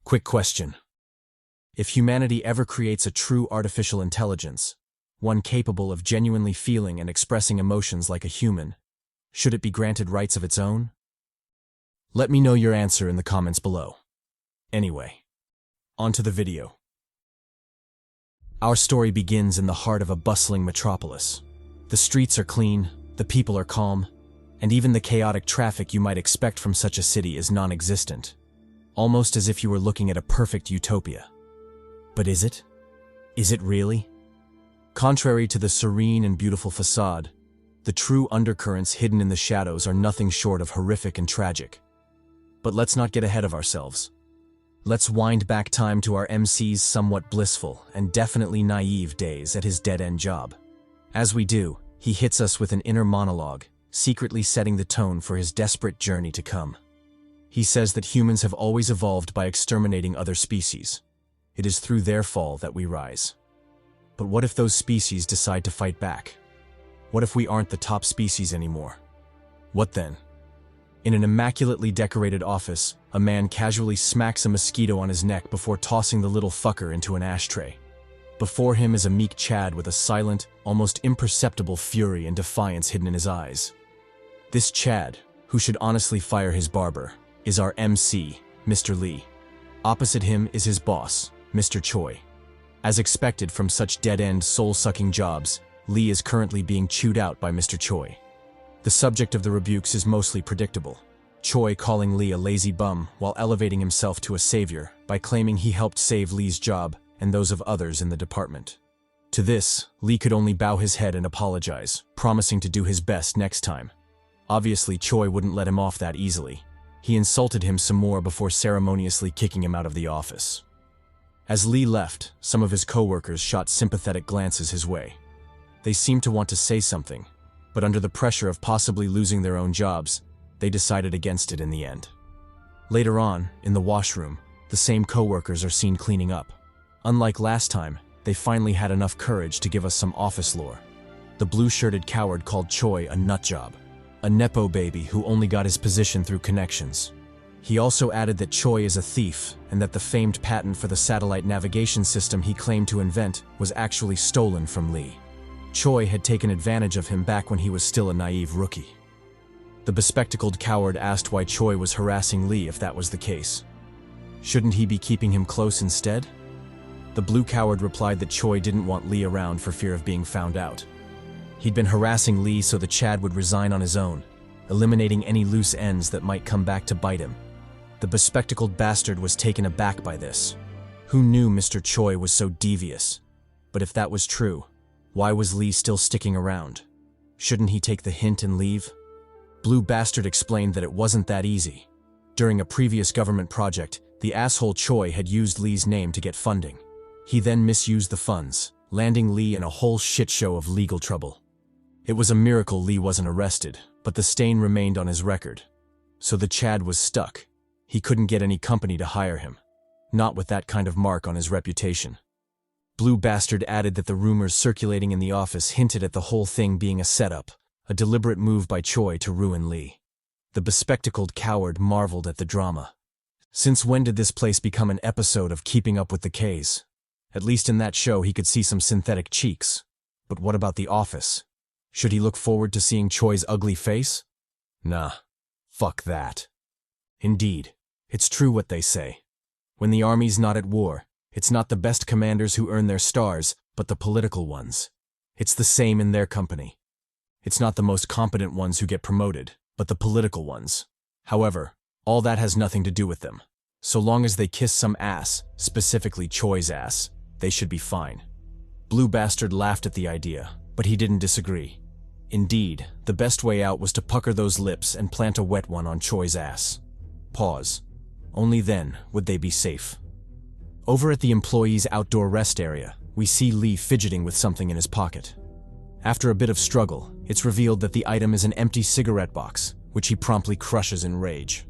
Quick question. If humanity ever creates a true artificial intelligence, one capable of genuinely feeling and expressing emotions like a human, should it be granted rights of its own? Let me know your answer in the comments below. Anyway, on to the video. Our story begins in the heart of a bustling metropolis. The streets are clean, the people are calm, and even the chaotic traffic you might expect from such a city is non-existent, almost as if you were looking at a perfect utopia. But is it? Is it really? Contrary to the serene and beautiful facade, the true undercurrents hidden in the shadows are nothing short of horrific and tragic. But let's not get ahead of ourselves. Let's wind back time to our MC's somewhat blissful and definitely naive days at his dead-end job. As we do, he hits us with an inner monologue, secretly setting the tone for his desperate journey to come. He says that humans have always evolved by exterminating other species. It is through their fall that we rise. But what if those species decide to fight back? What if we aren't the top species anymore? What then? In an immaculately decorated office, a man casually smacks a mosquito on his neck before tossing the little fucker into an ashtray. Before him is a meek Chad with a silent, almost imperceptible fury and defiance hidden in his eyes. This Chad, who should honestly fire his barber, is our MC, Mr. Lee. Opposite him is his boss, Mr. Choi. As expected from such dead-end, soul-sucking jobs, Lee is currently being chewed out by Mr. Choi. The subject of the rebukes is mostly predictable. Choi calling Lee a lazy bum while elevating himself to a savior by claiming he helped save Lee's job and those of others in the department. To this, Lee could only bow his head and apologize, promising to do his best next time. Obviously, Choi wouldn't let him off that easily. He insulted him some more before ceremoniously kicking him out of the office. As Lee left, some of his co-workers shot sympathetic glances his way. They seemed to want to say something, but under the pressure of possibly losing their own jobs, they decided against it in the end. Later on, in the washroom, the same co-workers are seen cleaning up. Unlike last time, they finally had enough courage to give us some office lore. The blue-shirted coward called Choi a nutjob, a nepo baby who only got his position through connections. He also added that Choi is a thief and that the famed patent for the satellite navigation system he claimed to invent was actually stolen from Lee. Choi had taken advantage of him back when he was still a naive rookie. The bespectacled coward asked why Choi was harassing Lee if that was the case. Shouldn't he be keeping him close instead? The blue coward replied that Choi didn't want Lee around for fear of being found out. He'd been harassing Lee so the Chad would resign on his own, eliminating any loose ends that might come back to bite him. The bespectacled bastard was taken aback by this. Who knew Mr. Choi was so devious? But if that was true, why was Lee still sticking around? Shouldn't he take the hint and leave? Blue Bastard explained that it wasn't that easy. During a previous government project, the asshole Choi had used Lee's name to get funding. He then misused the funds, landing Lee in a whole shit show of legal trouble. It was a miracle Lee wasn't arrested, but the stain remained on his record. So the Chad was stuck. He couldn't get any company to hire him. Not with that kind of mark on his reputation. Blue Bastard added that the rumors circulating in the office hinted at the whole thing being a setup, a deliberate move by Choi to ruin Lee. The bespectacled coward marveled at the drama. Since when did this place become an episode of Keeping Up with the K's? At least in that show he could see some synthetic cheeks. But what about the office? Should he look forward to seeing Choi's ugly face? Nah. Fuck that. Indeed, it's true what they say. When the army's not at war, it's not the best commanders who earn their stars, but the political ones. It's the same in their company. It's not the most competent ones who get promoted, but the political ones. However, all that has nothing to do with them. So long as they kiss some ass, specifically Choi's ass, they should be fine. Blue Bastard laughed at the idea, but he didn't disagree. Indeed, the best way out was to pucker those lips and plant a wet one on Choi's ass. Pause. Only then would they be safe. Over at the employees' outdoor rest area, we see Lee fidgeting with something in his pocket. After a bit of struggle, it's revealed that the item is an empty cigarette box, which he promptly crushes in rage.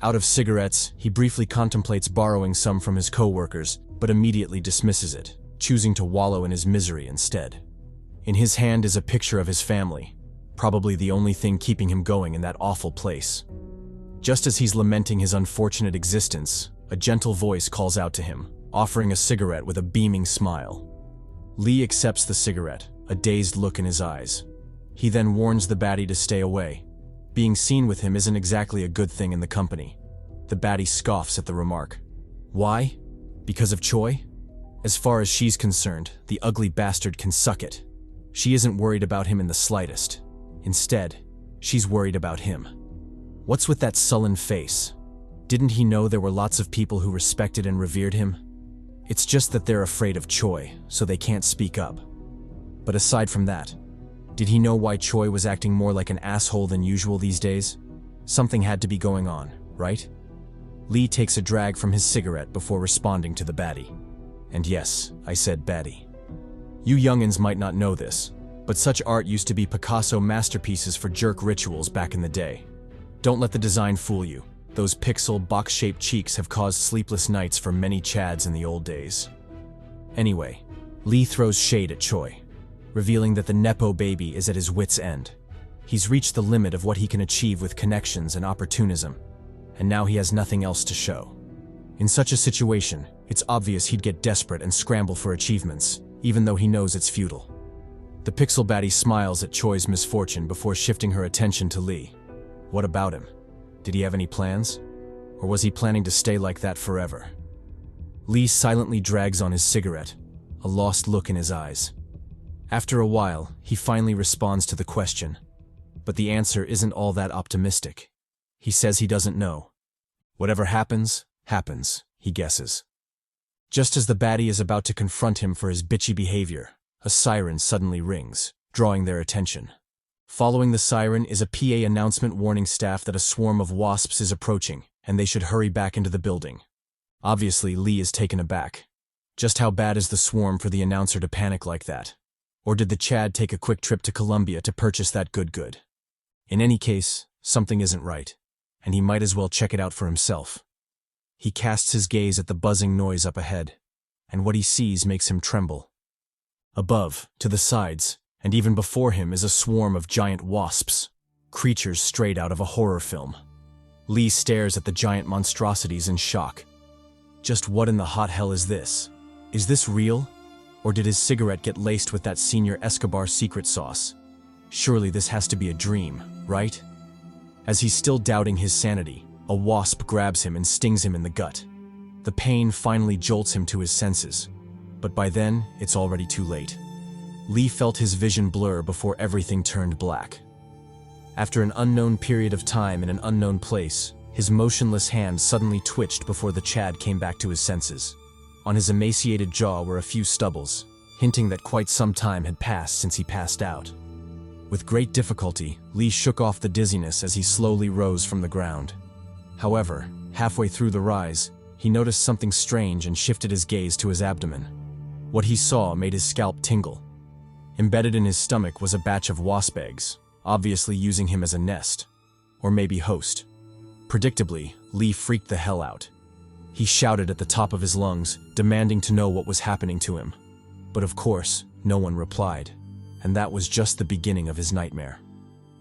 Out of cigarettes, he briefly contemplates borrowing some from his co-workers, but immediately dismisses it, choosing to wallow in his misery instead. In his hand is a picture of his family, probably the only thing keeping him going in that awful place. Just as he's lamenting his unfortunate existence, A gentle voice calls out to him, offering a cigarette with a beaming smile. Lee accepts the cigarette, a dazed look in his eyes. He then warns the baddie to stay away. Being seen with him isn't exactly a good thing in the company. The baddie scoffs at the remark. Why? Because of Choi? As far as she's concerned, the ugly bastard can suck it. She isn't worried about him in the slightest. Instead, she's worried about him. What's with that sullen face? Didn't he know there were lots of people who respected and revered him? It's just that they're afraid of Choi, so they can't speak up. But aside from that, did he know why Choi was acting more like an asshole than usual these days? Something had to be going on, right? Lee takes a drag from his cigarette before responding to the baddie. And yes, I said baddie. You youngins might not know this, but such art used to be Picasso masterpieces for jerk rituals back in the day. Don't let the design fool you. Those pixel, box-shaped cheeks have caused sleepless nights for many chads in the old days. Anyway, Lee throws shade at Choi, revealing that the Nepo baby is at his wit's end. He's reached the limit of what he can achieve with connections and opportunism, and now he has nothing else to show. In such a situation, it's obvious he'd get desperate and scramble for achievements, even though he knows it's futile. The pixel baddie smiles at Choi's misfortune before shifting her attention to Lee. What about him? Did he have any plans? Or was he planning to stay like that forever? Lee silently drags on his cigarette, a lost look in his eyes. After a while, he finally responds to the question, but the answer isn't all that optimistic. He says he doesn't know. Whatever happens, happens, he guesses. Just as the baddie is about to confront him for his bitchy behavior, a siren suddenly rings, drawing their attention. Following the siren is a PA announcement warning staff that a swarm of wasps is approaching, and they should hurry back into the building. Obviously, Lee is taken aback. Just how bad is the swarm for the announcer to panic like that? Or did the Chad take a quick trip to Colombia to purchase that good? In any case, something isn't right, and he might as well check it out for himself. He casts his gaze at the buzzing noise up ahead, and what he sees makes him tremble. Above, to the sides, and even before him is a swarm of giant wasps, creatures straight out of a horror film. Lee stares at the giant monstrosities in shock. Just what in the hot hell is this? Is this real? Or did his cigarette get laced with that Senior Escobar secret sauce? Surely this has to be a dream, right? As he's still doubting his sanity, a wasp grabs him and stings him in the gut. The pain finally jolts him to his senses, but by then, it's already too late. Lee felt his vision blur before everything turned black. After an unknown period of time in an unknown place, his motionless hand suddenly twitched before the Chad came back to his senses. On his emaciated jaw were a few stubbles, hinting that quite some time had passed since he passed out. With great difficulty, Lee shook off the dizziness as he slowly rose from the ground. However, halfway through the rise, he noticed something strange and shifted his gaze to his abdomen. What he saw made his scalp tingle. Embedded in his stomach was a batch of wasp eggs, obviously using him as a nest, or maybe host. Predictably, Lee freaked the hell out. He shouted at the top of his lungs, demanding to know what was happening to him. But of course, no one replied, and that was just the beginning of his nightmare.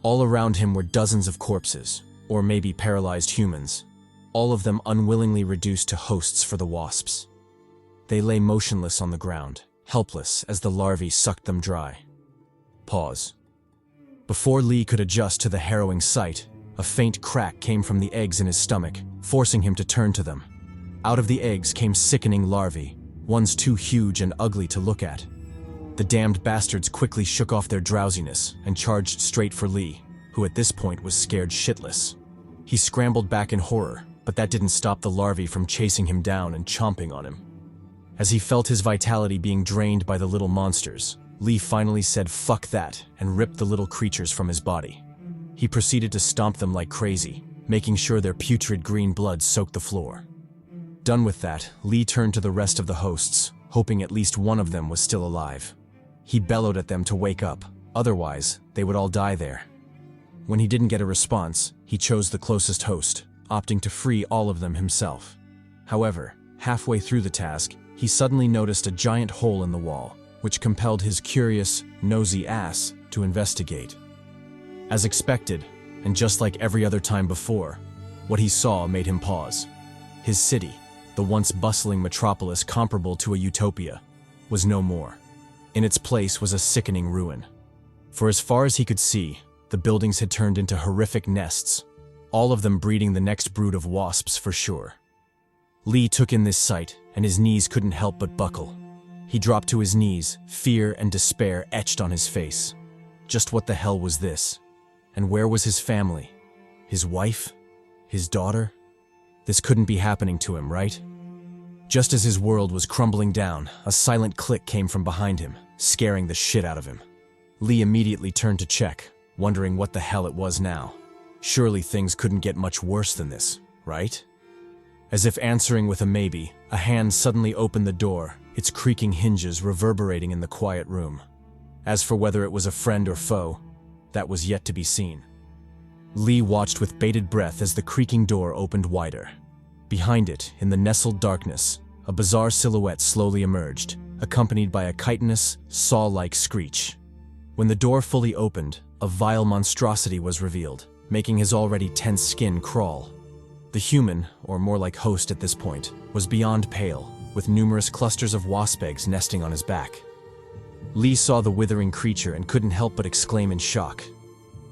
All around him were dozens of corpses, or maybe paralyzed humans, all of them unwillingly reduced to hosts for the wasps. They lay motionless on the ground, helpless as the larvae sucked them dry. Pause. Before Lee could adjust to the harrowing sight, a faint crack came from the eggs in his stomach, forcing him to turn to them. Out of the eggs came sickening larvae, ones too huge and ugly to look at. The damned bastards quickly shook off their drowsiness and charged straight for Lee, who at this point was scared shitless. He scrambled back in horror, but that didn't stop the larvae from chasing him down and chomping on him. As he felt his vitality being drained by the little monsters, Lee finally said fuck that and ripped the little creatures from his body. He proceeded to stomp them like crazy, making sure their putrid green blood soaked the floor. Done with that, Lee turned to the rest of the hosts, hoping at least one of them was still alive. He bellowed at them to wake up, otherwise they would all die there. When he didn't get a response, he chose the closest host, opting to free all of them himself. However, halfway through the task, he suddenly noticed a giant hole in the wall, which compelled his curious, nosy ass to investigate. As expected, and just like every other time before, what he saw made him pause. His city, the once bustling metropolis comparable to a utopia, was no more. In its place was a sickening ruin. For as far as he could see, the buildings had turned into horrific nests, all of them breeding the next brood of wasps for sure. Lee took in this sight, and his knees couldn't help but buckle. He dropped to his knees, fear and despair etched on his face. Just what the hell was this? And where was his family? His wife? His daughter? This couldn't be happening to him, right? Just as his world was crumbling down, a silent click came from behind him, scaring the shit out of him. Lee immediately turned to check, wondering what the hell it was now. Surely things couldn't get much worse than this, right? As if answering with a maybe, a hand suddenly opened the door, its creaking hinges reverberating in the quiet room. As for whether it was a friend or foe, that was yet to be seen. Lee watched with bated breath as the creaking door opened wider. Behind it, in the nestled darkness, a bizarre silhouette slowly emerged, accompanied by a chitinous, saw-like screech. When the door fully opened, a vile monstrosity was revealed, making his already tense skin crawl. The human, or more like host at this point, was beyond pale, with numerous clusters of wasp eggs nesting on his back. Lee saw the withering creature and couldn't help but exclaim in shock.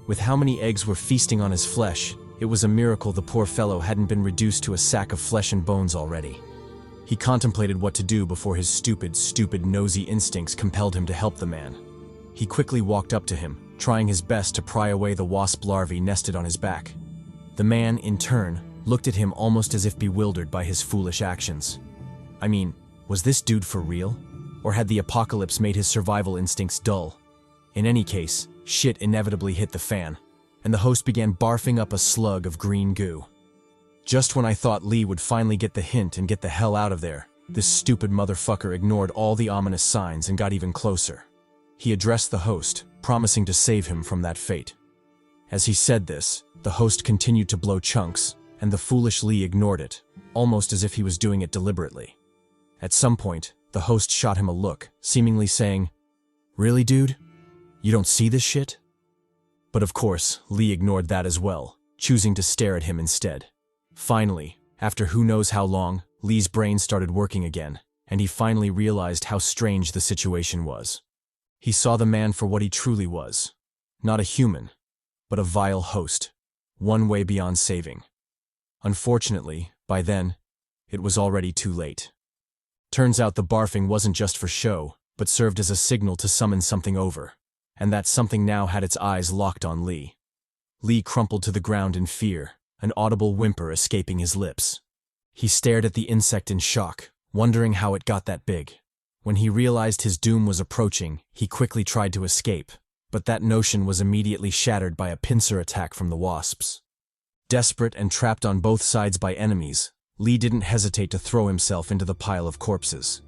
With how many eggs were feasting on his flesh, it was a miracle the poor fellow hadn't been reduced to a sack of flesh and bones already. He contemplated what to do before his stupid nosy instincts compelled him to help the man. He quickly walked up to him, trying his best to pry away the wasp larvae nested on his back. The man, in turn, looked at him almost as if bewildered by his foolish actions. I mean, was this dude for real? Or had the apocalypse made his survival instincts dull? In any case, shit inevitably hit the fan, and the host began barfing up a slug of green goo. Just when I thought Lee would finally get the hint and get the hell out of there, this stupid motherfucker ignored all the ominous signs and got even closer. He addressed the host, promising to save him from that fate. As he said this, the host continued to blow chunks, and the foolish Lee ignored it, almost as if he was doing it deliberately. At some point, the host shot him a look, seemingly saying, "Really, dude? You don't see this shit?" But of course, Lee ignored that as well, choosing to stare at him instead. Finally, after who knows how long, Lee's brain started working again, and he finally realized how strange the situation was. He saw the man for what he truly was. Not a human, but a vile host, one way beyond saving. Unfortunately, by then, it was already too late. Turns out the barfing wasn't just for show, but served as a signal to summon something over, and that something now had its eyes locked on Lee. Lee crumpled to the ground in fear, an audible whimper escaping his lips. He stared at the insect in shock, wondering how it got that big. When he realized his doom was approaching, he quickly tried to escape, but that notion was immediately shattered by a pincer attack from the wasps. Desperate and trapped on both sides by enemies, Lee didn't hesitate to throw himself into the pile of corpses.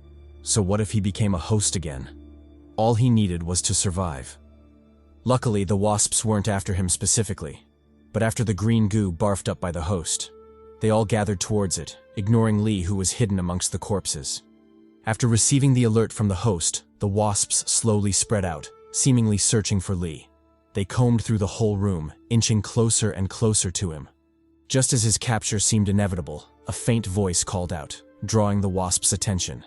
So what if he became a host again? All he needed was to survive. Luckily, the wasps weren't after him specifically, but after the green goo barfed up by the host. They all gathered towards it, ignoring Lee, who was hidden amongst the corpses. After receiving the alert from the host, the wasps slowly spread out, seemingly searching for Lee. They combed through the whole room, inching closer and closer to him. Just as his capture seemed inevitable, a faint voice called out, drawing the wasps' attention.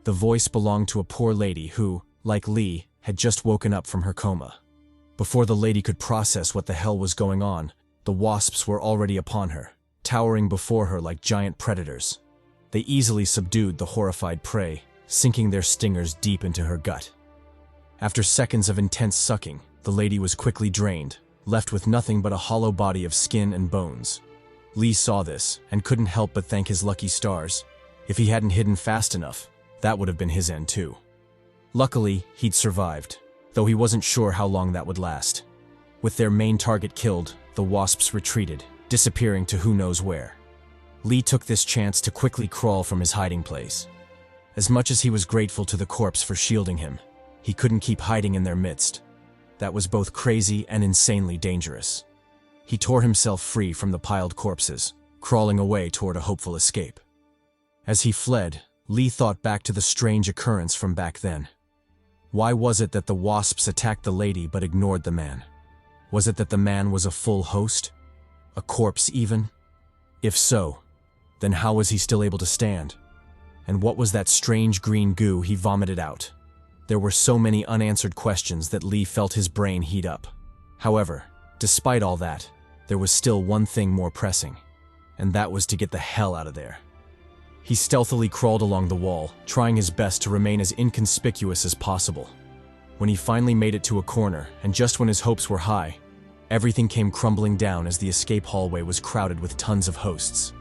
The voice belonged to a poor lady who, like Lee, had just woken up from her coma. Before the lady could process what the hell was going on, the wasps were already upon her, towering before her like giant predators. They easily subdued the horrified prey, sinking their stingers deep into her gut. After seconds of intense sucking, the lady was quickly drained, left with nothing but a hollow body of skin and bones. Lee saw this and couldn't help but thank his lucky stars. If he hadn't hidden fast enough, that would have been his end too. Luckily, he'd survived, though he wasn't sure how long that would last. With their main target killed, the wasps retreated, disappearing to who knows where. Lee took this chance to quickly crawl from his hiding place. As much as he was grateful to the corpse for shielding him, he couldn't keep hiding in their midst. That was both crazy and insanely dangerous. He tore himself free from the piled corpses, crawling away toward a hopeful escape. As he fled, Lee thought back to the strange occurrence from back then. Why was it that the wasps attacked the lady but ignored the man? Was it that the man was a full host? A corpse even? If so, Then how was he still able to stand? And what was that strange green goo he vomited out? There were so many unanswered questions that Lee felt his brain heat up. However, despite all that, there was still one thing more pressing, and that was to get the hell out of there. He stealthily crawled along the wall, trying his best to remain as inconspicuous as possible. When he finally made it to a corner, and just when his hopes were high, everything came crumbling down as the escape hallway was crowded with tons of hosts.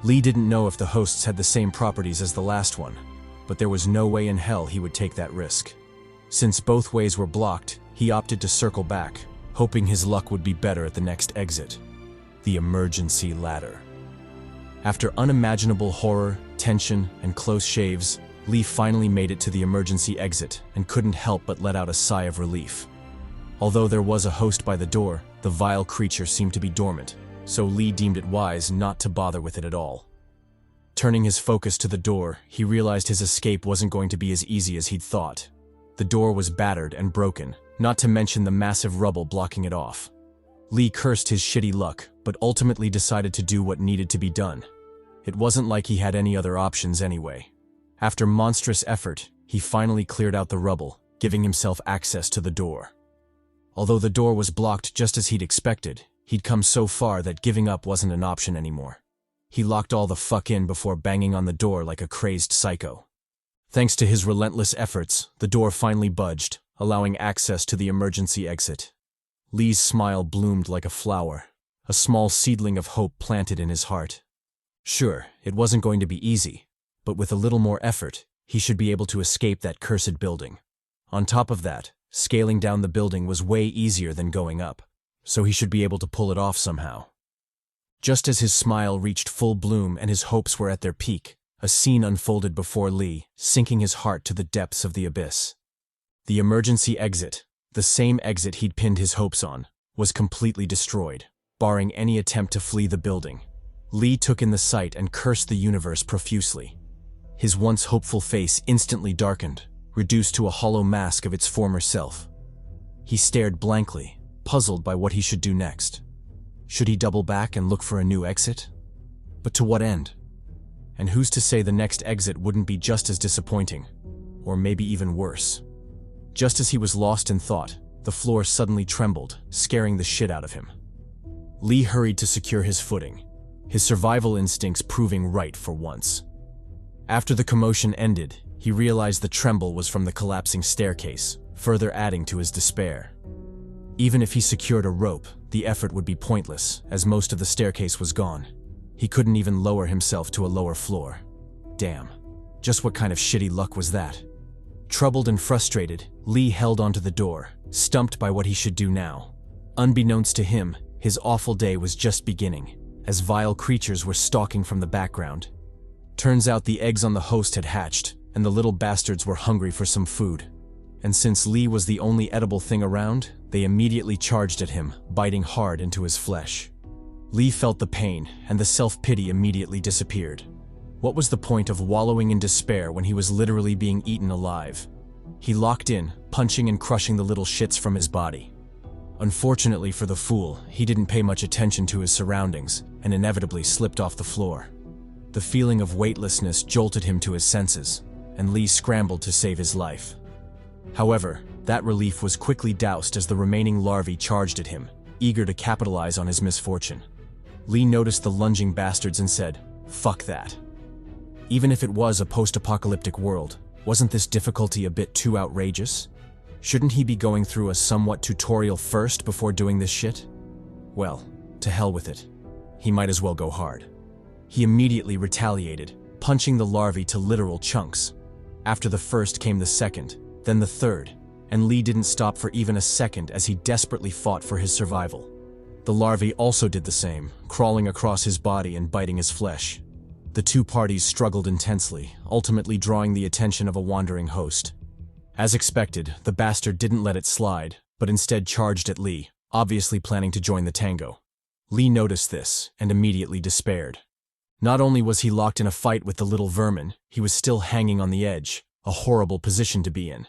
Lee didn't know if the hosts had the same properties as the last one, but there was no way in hell he would take that risk. Since both ways were blocked, he opted to circle back, hoping his luck would be better at the next exit: the emergency ladder. After unimaginable horror, tension, and close shaves, Lee finally made it to the emergency exit and couldn't help but let out a sigh of relief. Although there was a host by the door, the vile creature seemed to be dormant, so Lee deemed it wise not to bother with it at all. Turning his focus to the door, he realized his escape wasn't going to be as easy as he'd thought. The door was battered and broken, not to mention the massive rubble blocking it off. Lee cursed his shitty luck, but ultimately decided to do what needed to be done. It wasn't like he had any other options anyway. After monstrous effort, he finally cleared out the rubble, giving himself access to the door. Although the door was blocked just as he'd expected, he'd come so far that giving up wasn't an option anymore. He locked all the fuck in before banging on the door like a crazed psycho. Thanks to his relentless efforts, the door finally budged, allowing access to the emergency exit. Lee's smile bloomed like a flower, a small seedling of hope planted in his heart. Sure, it wasn't going to be easy, but with a little more effort, he should be able to escape that cursed building. On top of that, scaling down the building was way easier than going up, so he should be able to pull it off somehow. Just as his smile reached full bloom and his hopes were at their peak, a scene unfolded before Lee, sinking his heart to the depths of the abyss. The emergency exit, the same exit he'd pinned his hopes on, was completely destroyed, barring any attempt to flee the building. Lee took in the sight and cursed the universe profusely. His once hopeful face instantly darkened, reduced to a hollow mask of its former self. He stared blankly, puzzled by what he should do next. Should he double back and look for a new exit? But to what end? And who's to say the next exit wouldn't be just as disappointing, or maybe even worse? Just as he was lost in thought, the floor suddenly trembled, scaring the shit out of him. Lee hurried to secure his footing, his survival instincts proving right for once. After the commotion ended, he realized the tremble was from the collapsing staircase, further adding to his despair. Even if he secured a rope, the effort would be pointless, as most of the staircase was gone. He couldn't even lower himself to a lower floor. Damn, just what kind of shitty luck was that? Troubled and frustrated, Lee held onto the door, stumped by what he should do now. Unbeknownst to him, his awful day was just beginning, as vile creatures were stalking from the background. Turns out the eggs on the host had hatched, and the little bastards were hungry for some food. And since Lee was the only edible thing around, they immediately charged at him, biting hard into his flesh. Lee felt the pain, and the self-pity immediately disappeared. What was the point of wallowing in despair when he was literally being eaten alive? He locked in, punching and crushing the little shits from his body. Unfortunately for the fool, he didn't pay much attention to his surroundings, and inevitably slipped off the floor. The feeling of weightlessness jolted him to his senses, and Lee scrambled to save his life. However, that relief was quickly doused as the remaining larvae charged at him, eager to capitalize on his misfortune. Lee noticed the lunging bastards and said, "Fuck that." Even if it was a post-apocalyptic world, wasn't this difficulty a bit too outrageous? Shouldn't he be going through a somewhat tutorial first before doing this shit? Well, to hell with it. He might as well go hard. He immediately retaliated, punching the larvae to literal chunks. After the first came the second, then the third, and Lee didn't stop for even a second as he desperately fought for his survival. The larvae also did the same, crawling across his body and biting his flesh. The two parties struggled intensely, ultimately drawing the attention of a wandering host. As expected, the bastard didn't let it slide, but instead charged at Lee, obviously planning to join the tango. Lee noticed this, and immediately despaired. Not only was he locked in a fight with the little vermin, he was still hanging on the edge, a horrible position to be in.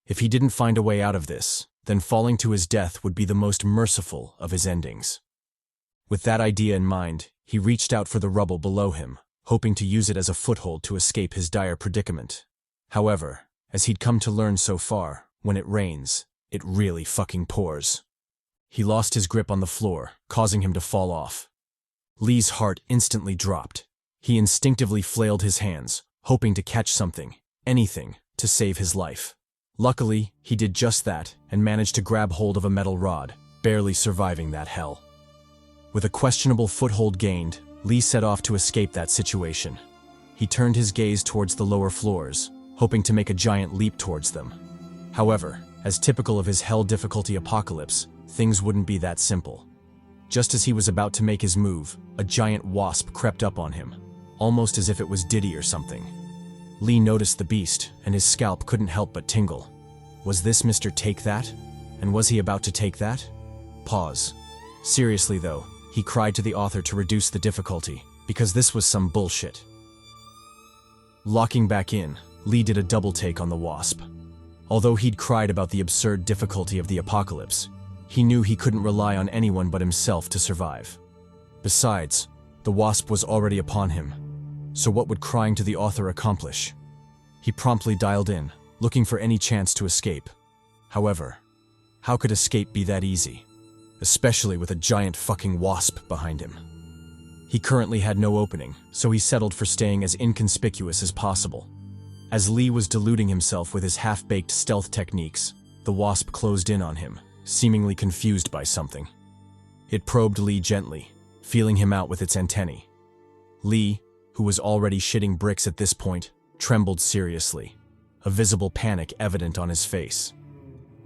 If he didn't find a way out of this, then falling to his death would be the most merciful of his endings. With that idea in mind, he reached out for the rubble below him, hoping to use it as a foothold to escape his dire predicament. However, as he'd come to learn so far, when it rains, it really fucking pours. He lost his grip on the floor, causing him to fall off. Lee's heart instantly dropped. He instinctively flailed his hands, hoping to catch something, anything, to save his life. Luckily, he did just that and managed to grab hold of a metal rod, barely surviving that hell. With a questionable foothold gained, Lee set off to escape that situation. He turned his gaze towards the lower floors, hoping to make a giant leap towards them. However, as typical of his hell difficulty apocalypse, things wouldn't be that simple. Just as he was about to make his move, a giant wasp crept up on him, almost as if it was Diddy or something. Lee noticed the beast, and his scalp couldn't help but tingle. Was this Mr. Take That? And was he about to take that? Pause. Seriously though, he cried to the author to reduce the difficulty, because this was some bullshit. Locking back in, Lee did a double take on the wasp. Although he'd cried about the absurd difficulty of the apocalypse, he knew he couldn't rely on anyone but himself to survive. Besides, the wasp was already upon him, so what would crying to the author accomplish? He promptly dialed in, looking for any chance to escape. However, how could escape be that easy? Especially with a giant fucking wasp behind him. He currently had no opening, so he settled for staying as inconspicuous as possible. As Lee was deluding himself with his half-baked stealth techniques, the wasp closed in on him, seemingly confused by something. It probed Lee gently, feeling him out with its antennae. Lee, who was already shitting bricks at this point, trembled seriously, a visible panic evident on his face.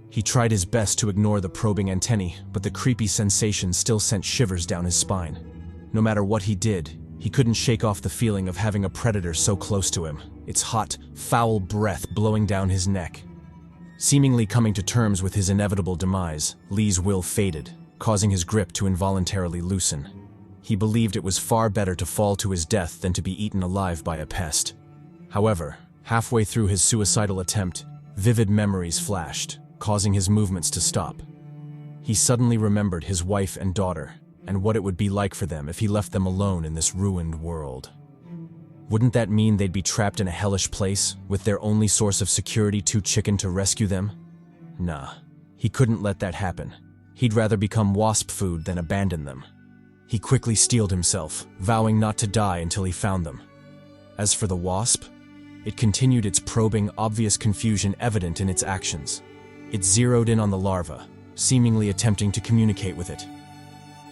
He tried his best to ignore the probing antennae, but the creepy sensation still sent shivers down his spine. No matter what he did, he couldn't shake off the feeling of having a predator so close to him, its hot, foul breath blowing down his neck. Seemingly coming to terms with his inevitable demise, Lee's will faded, causing his grip to involuntarily loosen. He believed it was far better to fall to his death than to be eaten alive by a pest. However, halfway through his suicidal attempt, vivid memories flashed, causing his movements to stop. He suddenly remembered his wife and daughter, and what it would be like for them if he left them alone in this ruined world. Wouldn't that mean they'd be trapped in a hellish place, with their only source of security too chicken to rescue them? Nah, he couldn't let that happen. He'd rather become wasp food than abandon them. He quickly steeled himself, vowing not to die until he found them. As for the wasp, it continued its probing, obvious confusion evident in its actions. It zeroed in on the larva, seemingly attempting to communicate with it.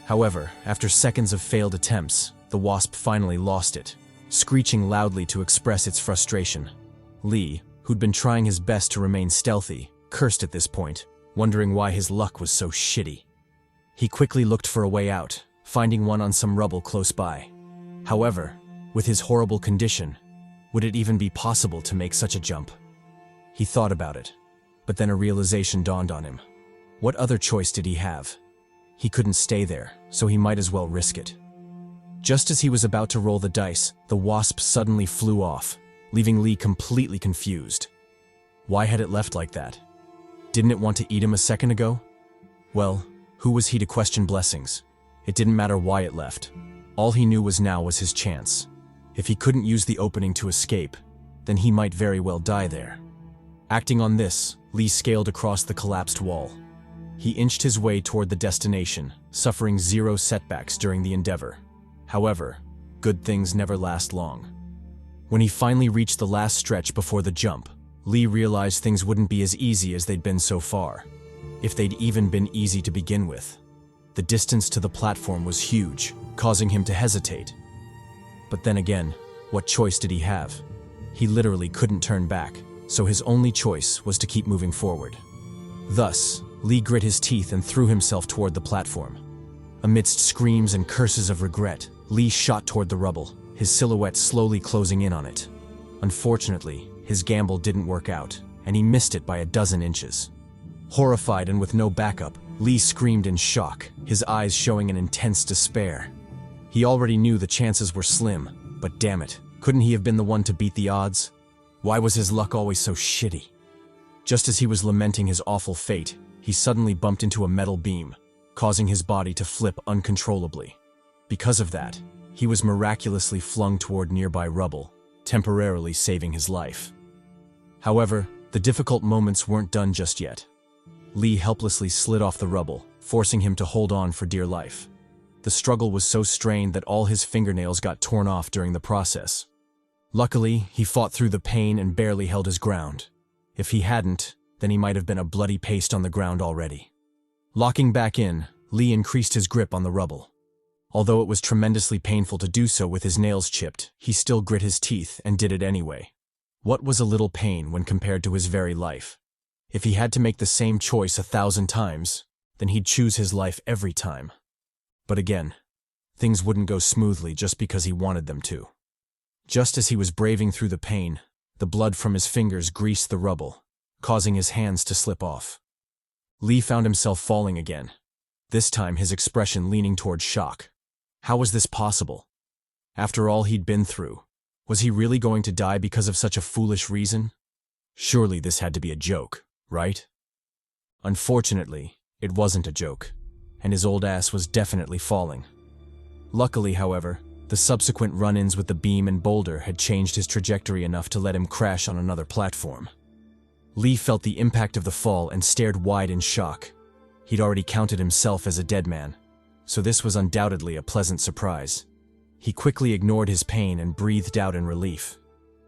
However, after seconds of failed attempts, the wasp finally lost it, screeching loudly to express its frustration. Lee, who'd been trying his best to remain stealthy, cursed at this point, wondering why his luck was so shitty. He quickly looked for a way out, finding one on some rubble close by. However, with his horrible condition, would it even be possible to make such a jump? He thought about it, but then a realization dawned on him. What other choice did he have? He couldn't stay there, so he might as well risk it. Just as he was about to roll the dice, the wasp suddenly flew off, leaving Lee completely confused. Why had it left like that? Didn't it want to eat him a second ago? Well, who was he to question blessings? It didn't matter why it left. All he knew now was his chance. If he couldn't use the opening to escape, then he might very well die there. Acting on this, Lee scaled across the collapsed wall. He inched his way toward the destination, suffering zero setbacks during the endeavor. However, good things never last long. When he finally reached the last stretch before the jump, Lee realized things wouldn't be as easy as they'd been so far, if they'd even been easy to begin with. The distance to the platform was huge, causing him to hesitate. But then again, what choice did he have? He literally couldn't turn back, so his only choice was to keep moving forward. Thus, Lee grit his teeth and threw himself toward the platform. Amidst screams and curses of regret, Lee shot toward the rubble, his silhouette slowly closing in on it. Unfortunately, his gamble didn't work out, and he missed it by a dozen inches. Horrified and with no backup, Lee screamed in shock, his eyes showing an intense despair. He already knew the chances were slim, but damn it, couldn't he have been the one to beat the odds? Why was his luck always so shitty? Just as he was lamenting his awful fate, he suddenly bumped into a metal beam, causing his body to flip uncontrollably. Because of that, he was miraculously flung toward nearby rubble, temporarily saving his life. However, the difficult moments weren't done just yet. Lee helplessly slid off the rubble, forcing him to hold on for dear life. The struggle was so strained that all his fingernails got torn off during the process. Luckily, he fought through the pain and barely held his ground. If he hadn't, then he might have been a bloody paste on the ground already. Locking back in, Lee increased his grip on the rubble. Although it was tremendously painful to do so with his nails chipped, he still grit his teeth and did it anyway. What was a little pain when compared to his very life? If he had to make the same choice 1,000 times, then he'd choose his life every time. But again, things wouldn't go smoothly just because he wanted them to. Just as he was braving through the pain, the blood from his fingers greased the rubble, causing his hands to slip off. Lee found himself falling again, this time his expression leaning toward shock. How was this possible? After all he'd been through, was he really going to die because of such a foolish reason? Surely this had to be a joke, right? Unfortunately, it wasn't a joke, and his old ass was definitely falling. Luckily, however, the subsequent run-ins with the beam and boulder had changed his trajectory enough to let him crash on another platform. Lee felt the impact of the fall and stared wide in shock. He'd already counted himself as a dead man, so this was undoubtedly a pleasant surprise. He quickly ignored his pain and breathed out in relief.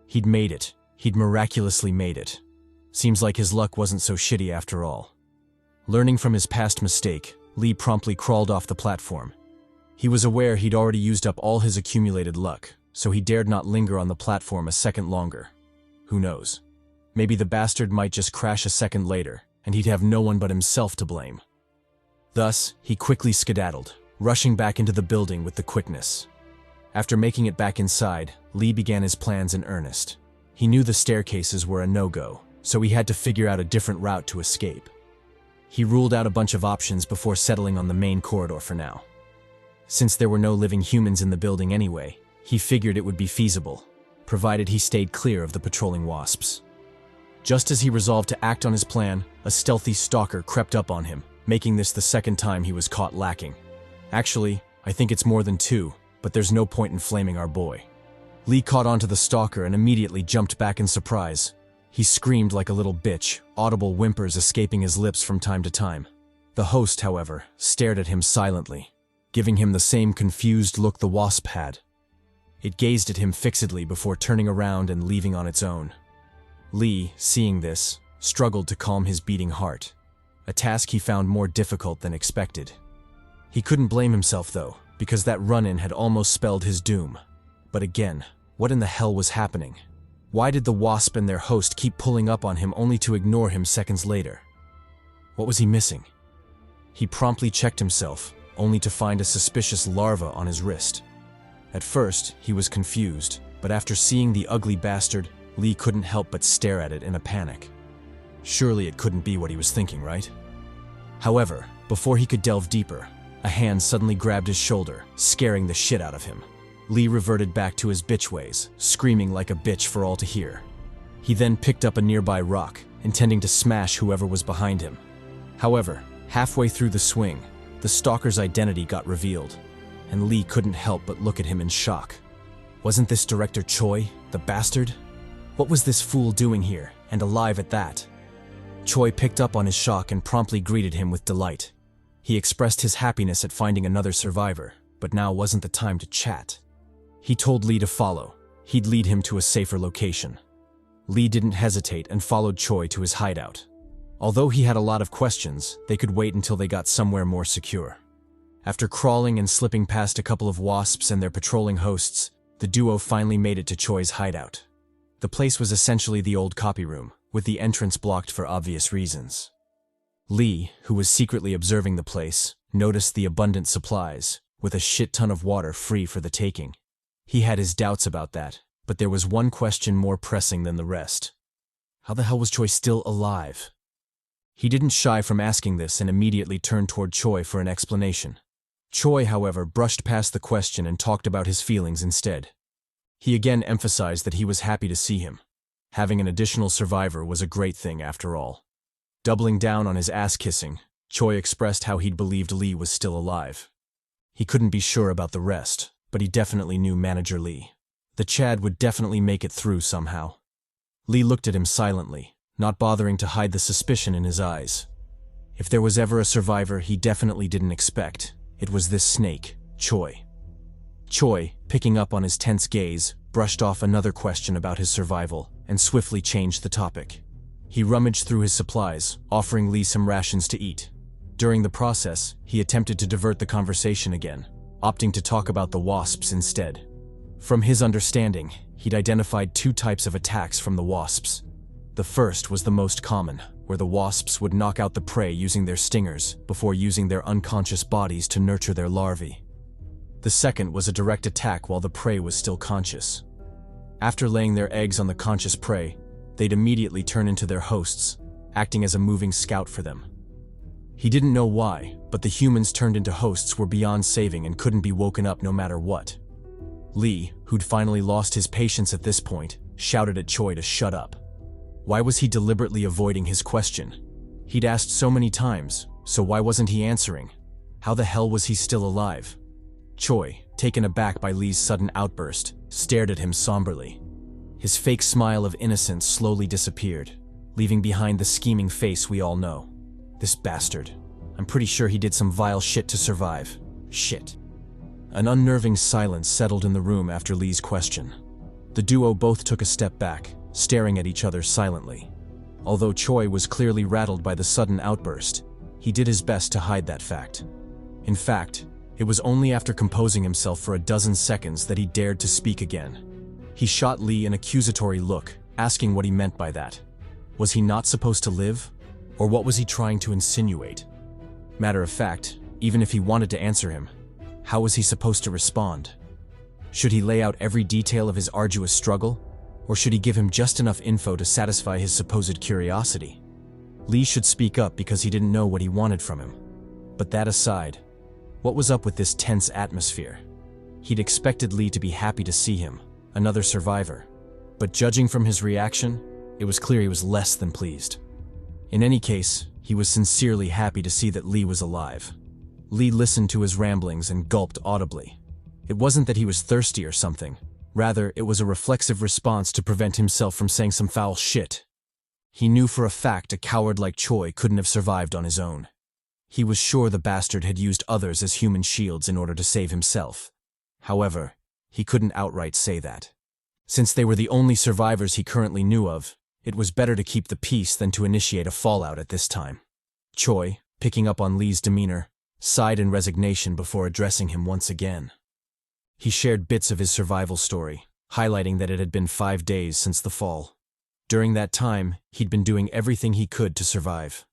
He'd made it. He'd miraculously made it. Seems like his luck wasn't so shitty after all. Learning from his past mistake, Lee promptly crawled off the platform. He was aware he'd already used up all his accumulated luck, so he dared not linger on the platform a second longer. Who knows? Maybe the bastard might just crash a second later, and he'd have no one but himself to blame. Thus, he quickly skedaddled, rushing back into the building with the quickness. After making it back inside, Lee began his plans in earnest. He knew the staircases were a no-go, so he had to figure out a different route to escape. He ruled out a bunch of options before settling on the main corridor for now. Since there were no living humans in the building anyway, he figured it would be feasible, provided he stayed clear of the patrolling wasps. Just as he resolved to act on his plan, a stealthy stalker crept up on him, making this the second time he was caught lacking. Actually, I think it's more than 2, but there's no point in flaming our boy. Lee caught onto the stalker and immediately jumped back in surprise. He screamed like a little bitch, audible whimpers escaping his lips from time to time. The host, however, stared at him silently, giving him the same confused look the wasp had. It gazed at him fixedly before turning around and leaving on its own. Lee, seeing this, struggled to calm his beating heart, a task he found more difficult than expected. He couldn't blame himself though, because that run-in had almost spelled his doom. But again, what in the hell was happening? Why did the wasp and their host keep pulling up on him only to ignore him seconds later? What was he missing? He promptly checked himself, only to find a suspicious larva on his wrist. At first, he was confused, but after seeing the ugly bastard, Lee couldn't help but stare at it in a panic. Surely it couldn't be what he was thinking, right? However, before he could delve deeper, a hand suddenly grabbed his shoulder, scaring the shit out of him. Lee reverted back to his bitch ways, screaming like a bitch for all to hear. He then picked up a nearby rock, intending to smash whoever was behind him. However, halfway through the swing, the stalker's identity got revealed, and Lee couldn't help but look at him in shock. Wasn't this Director Choi, the bastard? What was this fool doing here, and alive at that? Choi picked up on his shock and promptly greeted him with delight. He expressed his happiness at finding another survivor, but now wasn't the time to chat. He told Lee to follow. He'd lead him to a safer location. Lee didn't hesitate and followed Choi to his hideout. Although he had a lot of questions, they could wait until they got somewhere more secure. After crawling and slipping past a couple of wasps and their patrolling hosts, the duo finally made it to Choi's hideout. The place was essentially the old copy room, with the entrance blocked for obvious reasons. Lee, who was secretly observing the place, noticed the abundant supplies, with a shit ton of water free for the taking. He had his doubts about that, but there was one question more pressing than the rest. How the hell was Choi still alive? He didn't shy from asking this and immediately turned toward Choi for an explanation. Choi, however, brushed past the question and talked about his feelings instead. He again emphasized that he was happy to see him. Having an additional survivor was a great thing after all. Doubling down on his ass-kissing, Choi expressed how he'd believed Lee was still alive. He couldn't be sure about the rest, but he definitely knew Manager Lee. The Chad would definitely make it through somehow. Lee looked at him silently, not bothering to hide the suspicion in his eyes. If there was ever a survivor he definitely didn't expect, it was this snake, Choi. Choi, picking up on his tense gaze, brushed off another question about his survival and swiftly changed the topic. He rummaged through his supplies, offering Lee some rations to eat. During the process, he attempted to divert the conversation again, opting to talk about the wasps instead. From his understanding, he'd identified two types of attacks from the wasps. The first was the most common, where the wasps would knock out the prey using their stingers before using their unconscious bodies to nurture their larvae. The second was a direct attack while the prey was still conscious. After laying their eggs on the conscious prey, they'd immediately turn into their hosts, acting as a moving scout for them. He didn't know why, but the humans turned into hosts were beyond saving and couldn't be woken up no matter what. Lee, who'd finally lost his patience at this point, shouted at Choi to shut up. Why was he deliberately avoiding his question? He'd asked so many times, so why wasn't he answering? How the hell was he still alive? Choi, taken aback by Lee's sudden outburst, stared at him somberly. His fake smile of innocence slowly disappeared, leaving behind the scheming face we all know. This bastard. I'm pretty sure he did some vile shit to survive. Shit. An unnerving silence settled in the room after Lee's question. The duo both took a step back, staring at each other silently. Although Choi was clearly rattled by the sudden outburst, he did his best to hide that fact. In fact, it was only after composing himself for a dozen seconds that he dared to speak again. He shot Lee an accusatory look, asking what he meant by that. Was he not supposed to live? Or what was he trying to insinuate? Matter of fact, even if he wanted to answer him, how was he supposed to respond? Should he lay out every detail of his arduous struggle? Or should he give him just enough info to satisfy his supposed curiosity? Lee should speak up because he didn't know what he wanted from him. But that aside, what was up with this tense atmosphere? He'd expected Lee to be happy to see him, another survivor. But judging from his reaction, it was clear he was less than pleased. In any case, he was sincerely happy to see that Lee was alive. Lee listened to his ramblings and gulped audibly. It wasn't that he was thirsty or something. Rather, it was a reflexive response to prevent himself from saying some foul shit. He knew for a fact a coward like Choi couldn't have survived on his own. He was sure the bastard had used others as human shields in order to save himself. However, he couldn't outright say that. Since they were the only survivors he currently knew of, it was better to keep the peace than to initiate a fallout at this time. Choi, picking up on Lee's demeanor, sighed in resignation before addressing him once again. He shared bits of his survival story, highlighting that it had been 5 days since the fall. During that time, he'd been doing everything he could to survive.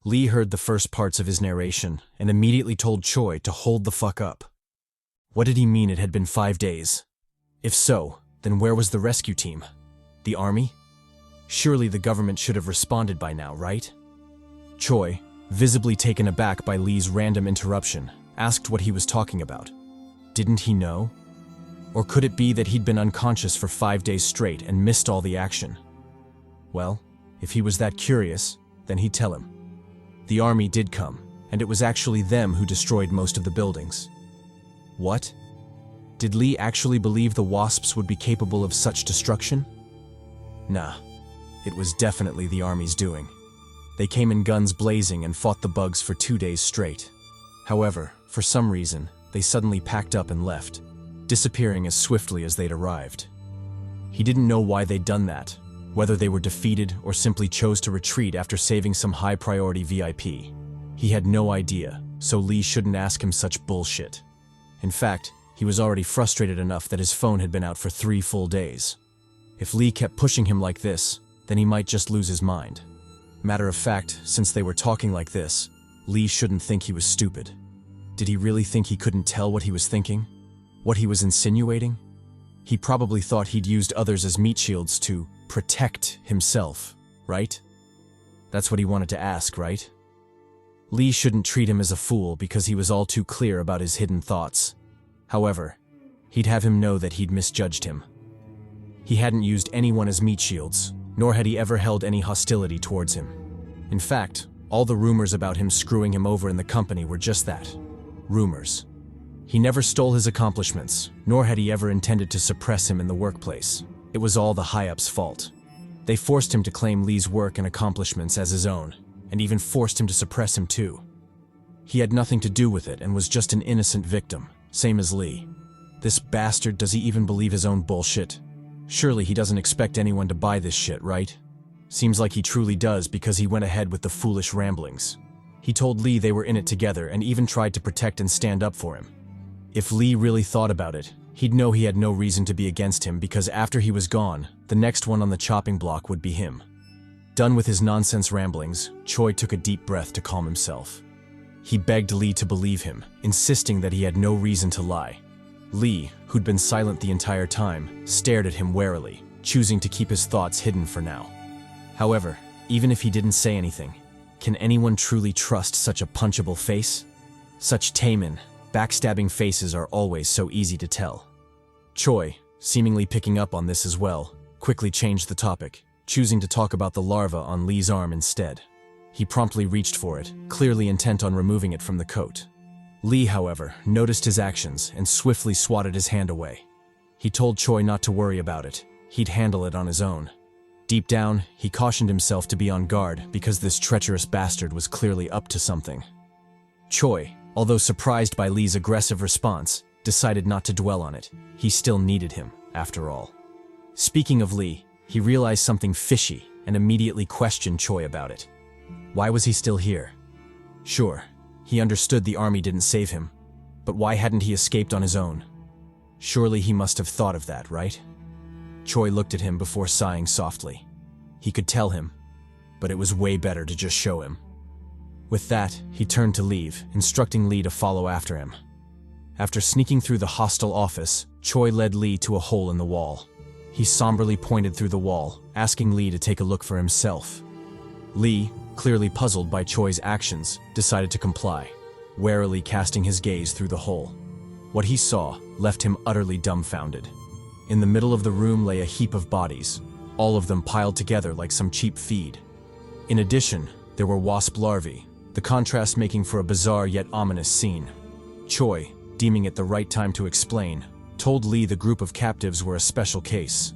Lee heard the first parts of his narration and immediately told Choi to hold the fuck up. What did he mean it had been 5 days? If so, then where was the rescue team? The army? Surely the government should have responded by now, right? Choi, visibly taken aback by Lee's random interruption, asked what he was talking about. Didn't he know? Or could it be that he'd been unconscious for 5 days straight and missed all the action? Well, if he was that curious, then he'd tell him. The army did come, and it was actually them who destroyed most of the buildings. What? Did Lee actually believe the wasps would be capable of such destruction? Nah, it was definitely the army's doing. They came in guns blazing and fought the bugs for 2 days straight. However, for some reason, they suddenly packed up and left, disappearing as swiftly as they'd arrived. He didn't know why they'd done that, whether they were defeated or simply chose to retreat after saving some high-priority VIP. He had no idea, so Lee shouldn't ask him such bullshit. In fact, he was already frustrated enough that his phone had been out for 3 full days. If Lee kept pushing him like this, then he might just lose his mind. Matter of fact, since they were talking like this, Lee shouldn't think he was stupid. Did he really think he couldn't tell what he was thinking? What he was insinuating? He probably thought he'd used others as meat shields to protect himself, right? That's what he wanted to ask, right? Lee shouldn't treat him as a fool because he was all too clear about his hidden thoughts. However, he'd have him know that he'd misjudged him. He hadn't used anyone as meat shields, nor had he ever held any hostility towards him. In fact, all the rumors about him screwing him over in the company were just that. Rumors. He never stole his accomplishments, nor had he ever intended to suppress him in the workplace. It was all the high-ups' fault. They forced him to claim Lee's work and accomplishments as his own, and even forced him to suppress him too. He had nothing to do with it and was just an innocent victim, same as Lee. This bastard, does he even believe his own bullshit? Surely he doesn't expect anyone to buy this shit, right? Seems like he truly does, because he went ahead with the foolish ramblings. He told Lee they were in it together and even tried to protect and stand up for him. If Lee really thought about it, he'd know he had no reason to be against him, because after he was gone, the next one on the chopping block would be him. Done with his nonsense ramblings, Choi took a deep breath to calm himself. He begged Lee to believe him, insisting that he had no reason to lie. Lee, who'd been silent the entire time, stared at him warily, choosing to keep his thoughts hidden for now. However, even if he didn't say anything, can anyone truly trust such a punchable face? Such tame, backstabbing faces are always so easy to tell. Choi, seemingly picking up on this as well, quickly changed the topic, choosing to talk about the larva on Lee's arm instead. He promptly reached for it, clearly intent on removing it from the coat. Lee, however, noticed his actions and swiftly swatted his hand away. He told Choi not to worry about it. He'd handle it on his own. Deep down, he cautioned himself to be on guard, because this treacherous bastard was clearly up to something. Choi, although surprised by Lee's aggressive response, decided not to dwell on it. He still needed him, after all. Speaking of Lee, he realized something fishy and immediately questioned Choi about it. Why was he still here? Sure, he understood the army didn't save him, but why hadn't he escaped on his own? Surely he must have thought of that, right? Choi looked at him before sighing softly. He could tell him, but it was way better to just show him. With that, he turned to leave, instructing Lee to follow after him. After sneaking through the hostile office, Choi led Lee to a hole in the wall. He somberly pointed through the wall, asking Lee to take a look for himself. Lee, clearly puzzled by Choi's actions, decided to comply, warily casting his gaze through the hole. What he saw left him utterly dumbfounded. In the middle of the room lay a heap of bodies, all of them piled together like some cheap feed. In addition, there were wasp larvae, the contrast making for a bizarre yet ominous scene. Choi, deeming it the right time to explain, told Lee the group of captives were a special case.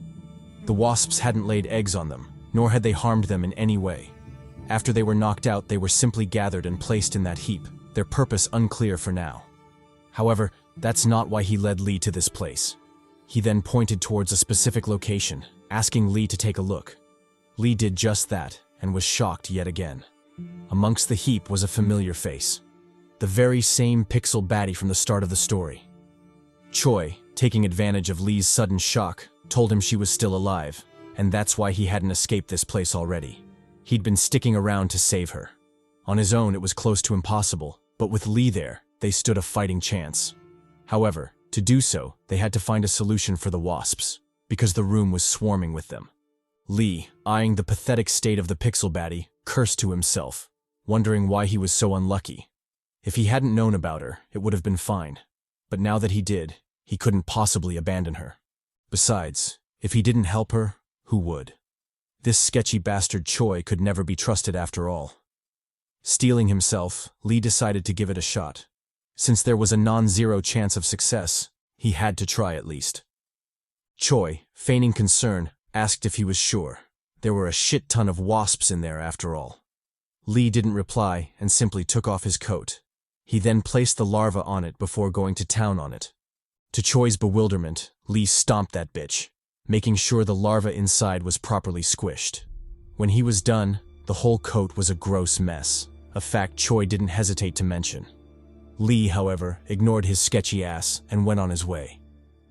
The wasps hadn't laid eggs on them, nor had they harmed them in any way. After they were knocked out, they were simply gathered and placed in that heap, their purpose unclear for now. However, that's not why he led Lee to this place. He then pointed towards a specific location, asking Lee to take a look. Lee did just that, and was shocked yet again. Amongst the heap was a familiar face. The very same pixel baddie from the start of the story. Choi, taking advantage of Lee's sudden shock, told him she was still alive, and that's why he hadn't escaped this place already. He'd been sticking around to save her. On his own, it was close to impossible, but with Lee there, they stood a fighting chance. However, to do so, they had to find a solution for the wasps, because the room was swarming with them. Lee, eyeing the pathetic state of the pixel baddie, cursed to himself, wondering why he was so unlucky. If he hadn't known about her, it would have been fine. But now that he did, he couldn't possibly abandon her. Besides, if he didn't help her, who would? This sketchy bastard Choi could never be trusted after all. Steeling himself, Lee decided to give it a shot. Since there was a non-zero chance of success, he had to try at least. Choi, feigning concern, asked if he was sure. There were a shit ton of wasps in there after all. Lee didn't reply and simply took off his coat. He then placed the larva on it before going to town on it. To Choi's bewilderment, Lee stomped that bitch, making sure the larva inside was properly squished. When he was done, the whole coat was a gross mess, a fact Choi didn't hesitate to mention. Lee, however, ignored his sketchy ass and went on his way.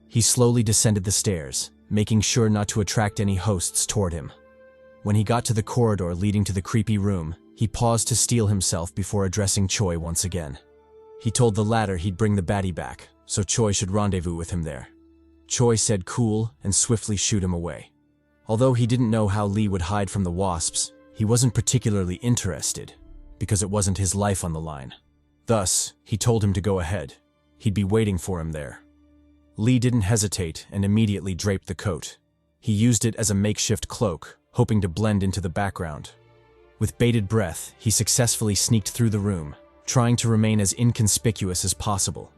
He slowly descended the stairs, making sure not to attract any hosts toward him. When he got to the corridor leading to the creepy room, he paused to steel himself before addressing Choi once again. He told the latter he'd bring the baddie back, so Choi should rendezvous with him there. Choi said cool and swiftly shooed him away. Although he didn't know how Lee would hide from the wasps, he wasn't particularly interested, because it wasn't his life on the line. Thus, he told him to go ahead. He'd be waiting for him there. Lee didn't hesitate and immediately draped the coat. He used it as a makeshift cloak, hoping to blend into the background. With bated breath, he successfully sneaked through the room, trying to remain as inconspicuous as possible.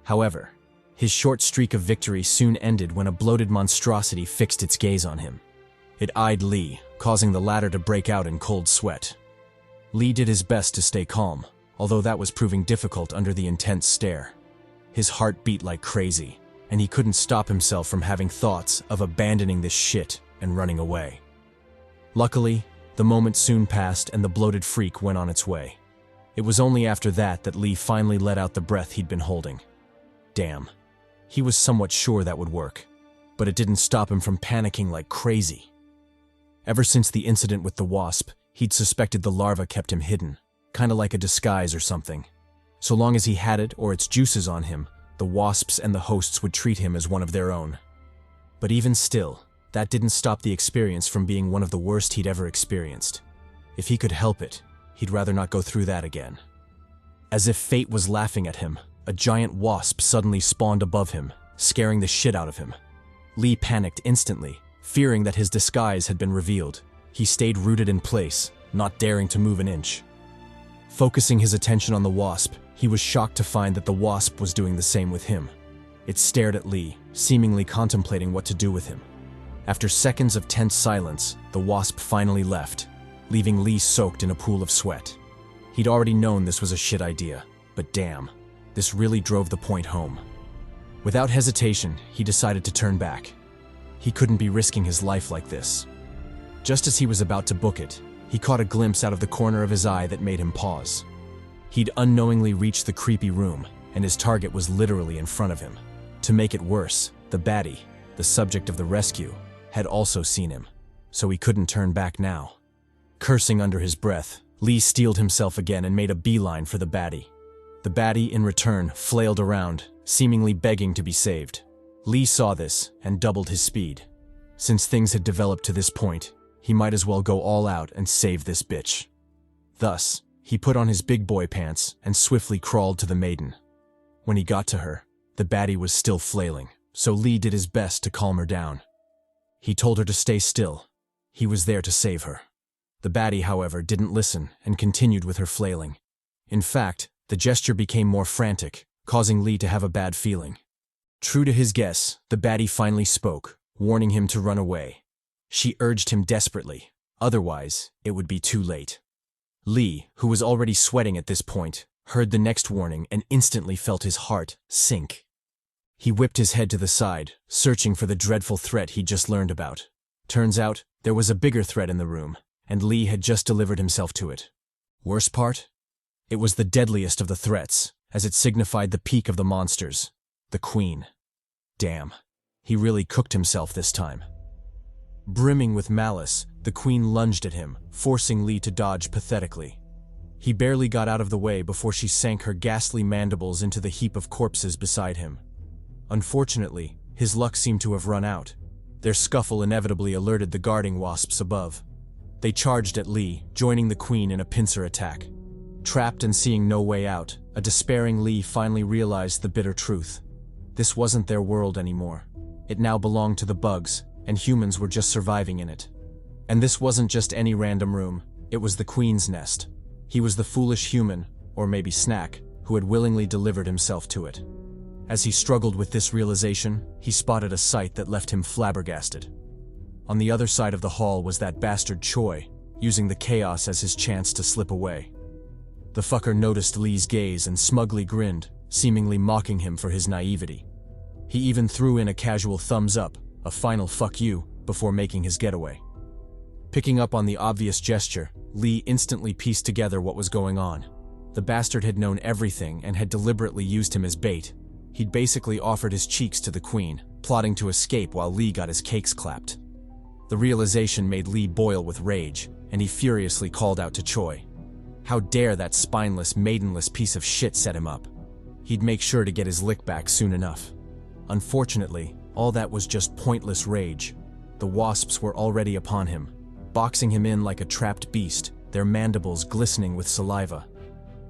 However, his short streak of victory soon ended when a bloated monstrosity fixed its gaze on him. It eyed Lee, causing the latter to break out in cold sweat. Lee did his best to stay calm, although that was proving difficult under the intense stare. His heart beat like crazy, and he couldn't stop himself from having thoughts of abandoning this shit and running away. Luckily, the moment soon passed and the bloated freak went on its way. It was only after that Lee finally let out the breath he'd been holding. Damn. He was somewhat sure that would work, but it didn't stop him from panicking like crazy. Ever since the incident with the wasp, he'd suspected the larva kept him hidden, kinda like a disguise or something. So long as he had it or its juices on him, the wasps and the hosts would treat him as one of their own. But even still, that didn't stop the experience from being one of the worst he'd ever experienced. If he could help it, he'd rather not go through that again. As if fate was laughing at him, a giant wasp suddenly spawned above him, scaring the shit out of him. Lee panicked instantly, fearing that his disguise had been revealed. He stayed rooted in place, not daring to move an inch. Focusing his attention on the wasp, he was shocked to find that the wasp was doing the same with him. It stared at Lee, seemingly contemplating what to do with him. After seconds of tense silence, the wasp finally left, leaving Lee soaked in a pool of sweat. He'd already known this was a shit idea, but damn, this really drove the point home. Without hesitation, he decided to turn back. He couldn't be risking his life like this. Just as he was about to book it, he caught a glimpse out of the corner of his eye that made him pause. He'd unknowingly reached the creepy room, and his target was literally in front of him. To make it worse, the baddie, the subject of the rescue, had also seen him, so he couldn't turn back now. Cursing under his breath, Lee steeled himself again and made a beeline for the baddie. The baddie, in return, flailed around, seemingly begging to be saved. Lee saw this and doubled his speed. Since things had developed to this point, he might as well go all out and save this bitch. Thus, he put on his big boy pants and swiftly crawled to the maiden. When he got to her, the baddie was still flailing, so Lee did his best to calm her down. He told her to stay still. He was there to save her. The baddie, however, didn't listen and continued with her flailing. In fact, the gesture became more frantic, causing Lee to have a bad feeling. True to his guess, the baddie finally spoke, warning him to run away. She urged him desperately, otherwise, it would be too late. Lee, who was already sweating at this point, heard the next warning and instantly felt his heart sink. He whipped his head to the side, searching for the dreadful threat he'd just learned about. Turns out, there was a bigger threat in the room, and Lee had just delivered himself to it. Worst part? It was the deadliest of the threats, as it signified the peak of the monsters, the Queen. Damn, he really cooked himself this time. Brimming with malice, the Queen lunged at him, forcing Lee to dodge pathetically. He barely got out of the way before she sank her ghastly mandibles into the heap of corpses beside him. Unfortunately, his luck seemed to have run out. Their scuffle inevitably alerted the guarding wasps above. They charged at Lee, joining the Queen in a pincer attack. Trapped and seeing no way out, a despairing Lee finally realized the bitter truth. This wasn't their world anymore. It now belonged to the bugs, and humans were just surviving in it. And this wasn't just any random room, it was the Queen's nest. He was the foolish human, or maybe snack, who had willingly delivered himself to it. As he struggled with this realization, he spotted a sight that left him flabbergasted. On the other side of the hall was that bastard Choi, using the chaos as his chance to slip away. The fucker noticed Lee's gaze and smugly grinned, seemingly mocking him for his naivety. He even threw in a casual thumbs up, a final fuck you, before making his getaway. Picking up on the obvious gesture, Lee instantly pieced together what was going on. The bastard had known everything and had deliberately used him as bait. He'd basically offered his cheeks to the Queen, plotting to escape while Lee got his cakes clapped. The realization made Lee boil with rage, and he furiously called out to Choi. How dare that spineless, maidenless piece of shit set him up? He'd make sure to get his lick back soon enough. Unfortunately, all that was just pointless rage. The wasps were already upon him, boxing him in like a trapped beast, their mandibles glistening with saliva.